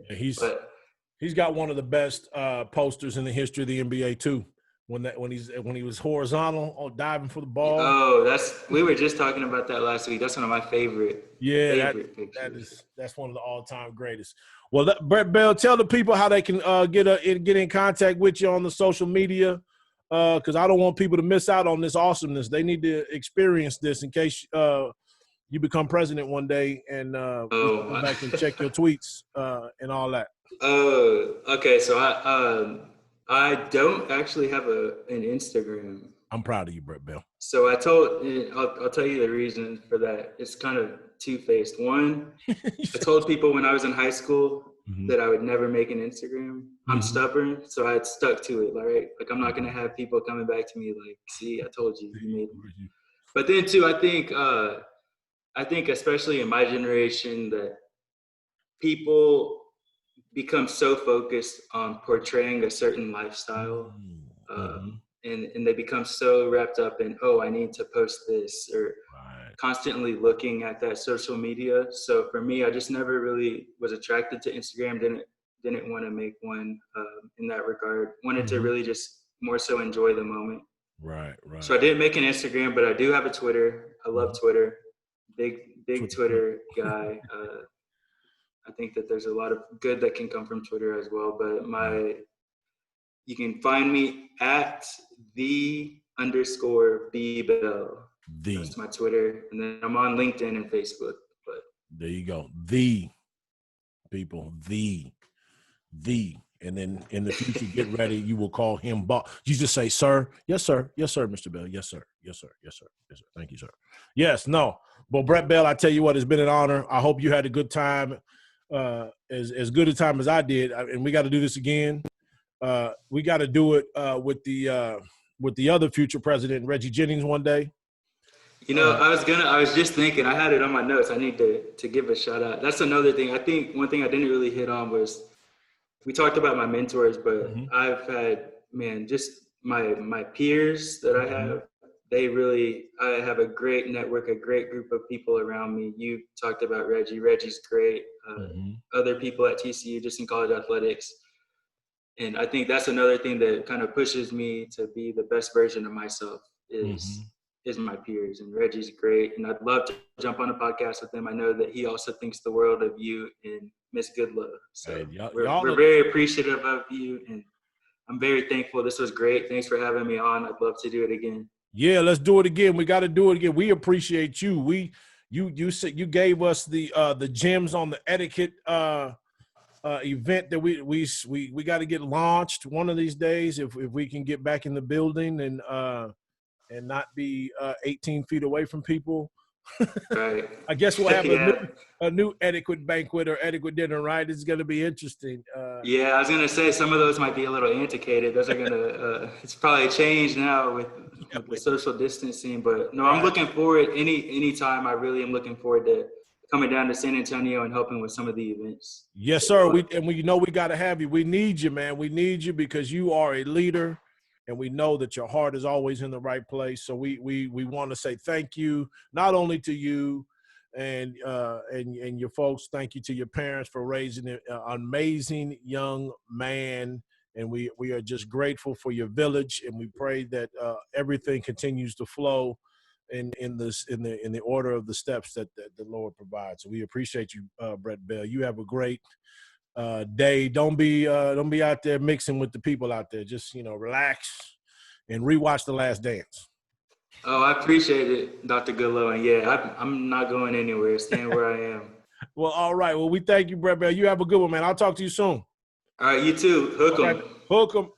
[SPEAKER 1] he's got one of the best posters in the history of the NBA too. When he was horizontal diving for the ball.
[SPEAKER 2] Oh, we were just talking about that last week. That's one of my favorite.
[SPEAKER 1] Yeah,
[SPEAKER 2] pictures.
[SPEAKER 1] that's one of the all-time greatest. Well, Brett Bell, tell the people how they can get in contact with you on the social media, because I don't want people to miss out on this awesomeness. They need to experience this in case you become president one day, and we can go back and check your tweets and all that.
[SPEAKER 2] Okay. So I don't actually have an Instagram.
[SPEAKER 1] I'm proud of you, Brett Bell.
[SPEAKER 2] So I'll tell you the reason for that. It's kind of two-faced. One, I told people when I was in high school that I would never make an Instagram. I'm stubborn, so I stuck to it. Right? Like I'm not gonna have people coming back to me like, "See, I told you, you made it." But then too, I think especially in my generation that people become so focused on portraying a certain lifestyle. And they become so wrapped up in, oh, I need to post this, or constantly looking at that social media. So for me, I just never really was attracted to Instagram. Didn't want to make one in that regard. Wanted to really just more so enjoy the moment.
[SPEAKER 1] Right.
[SPEAKER 2] So I didn't make an Instagram, but I do have a Twitter. I love Twitter. Big Twitter guy. I think that there's a lot of good that can come from Twitter as well. But you can find me at _BBell. That's my Twitter. And then I'm on LinkedIn and Facebook. But
[SPEAKER 1] there you go. People. And then in the future, get ready. You will call him boss. You just say, sir. Yes, sir. Yes, sir, Mr. Bell. Yes, sir. Yes, sir. Yes, sir. Yes, sir. Thank you, sir. Yes, no. Well, Brett Bell, I tell you what, it's been an honor. I hope you had a good time, as good a time as I did. And we got to do this again. We got to do it with the other future president, Reggie Jennings, one day.
[SPEAKER 2] I was just thinking, I had it on my notes. I need to give a shout out. That's another thing. I think one thing I didn't really hit on was, we talked about my mentors, but I've had, just my peers that I have, I have a great network, a great group of people around me. You talked about Reggie. Reggie's great. Other people at TCU, just in college athletics. And I think that's another thing that kind of pushes me to be the best version of myself is my peers. And Reggie's great. And I'd love to jump on a podcast with him. I know that he also thinks the world of you and Miss Goodlove. So we're very appreciative of you. And I'm very thankful. This was great. Thanks for having me on. I'd love to do it again.
[SPEAKER 1] Yeah, let's do it again. We got to do it again. We appreciate you. You said you gave us the gems on the etiquette event that we got to get launched one of these days if we can get back in the building and not be 18 feet away from people.
[SPEAKER 2] Right.
[SPEAKER 1] I guess we'll have a new etiquette banquet or etiquette dinner, right? It's going to be interesting.
[SPEAKER 2] Yeah, I was going to say some of those might be a little antiquated. Those are going to it's probably changed now with the social distancing. But no, I'm looking forward any time. I really am looking forward to coming down to San Antonio and helping with some of the events.
[SPEAKER 1] Yes, sir. We got to have you. We need you, man. We need you because you are a leader. And we know that your heart is always in the right place. So we want to say thank you, not only to you and your folks. Thank you to your parents for raising an amazing young man. And we are just grateful for your village. And we pray that everything continues to flow in the order of the steps that the Lord provides. So we appreciate you, Brett Bell. You have a great day. Don't be out there mixing with the people out there. Just relax and rewatch The Last Dance.
[SPEAKER 2] Oh, I appreciate it, Dr. Goodlow. And yeah, I'm not going anywhere. Staying where I am.
[SPEAKER 1] Well, all right. Well, we thank you, Brett Bell. You have a good one, man. I'll talk to you soon.
[SPEAKER 2] All right, you too. Hook 'em.
[SPEAKER 1] Hook 'em.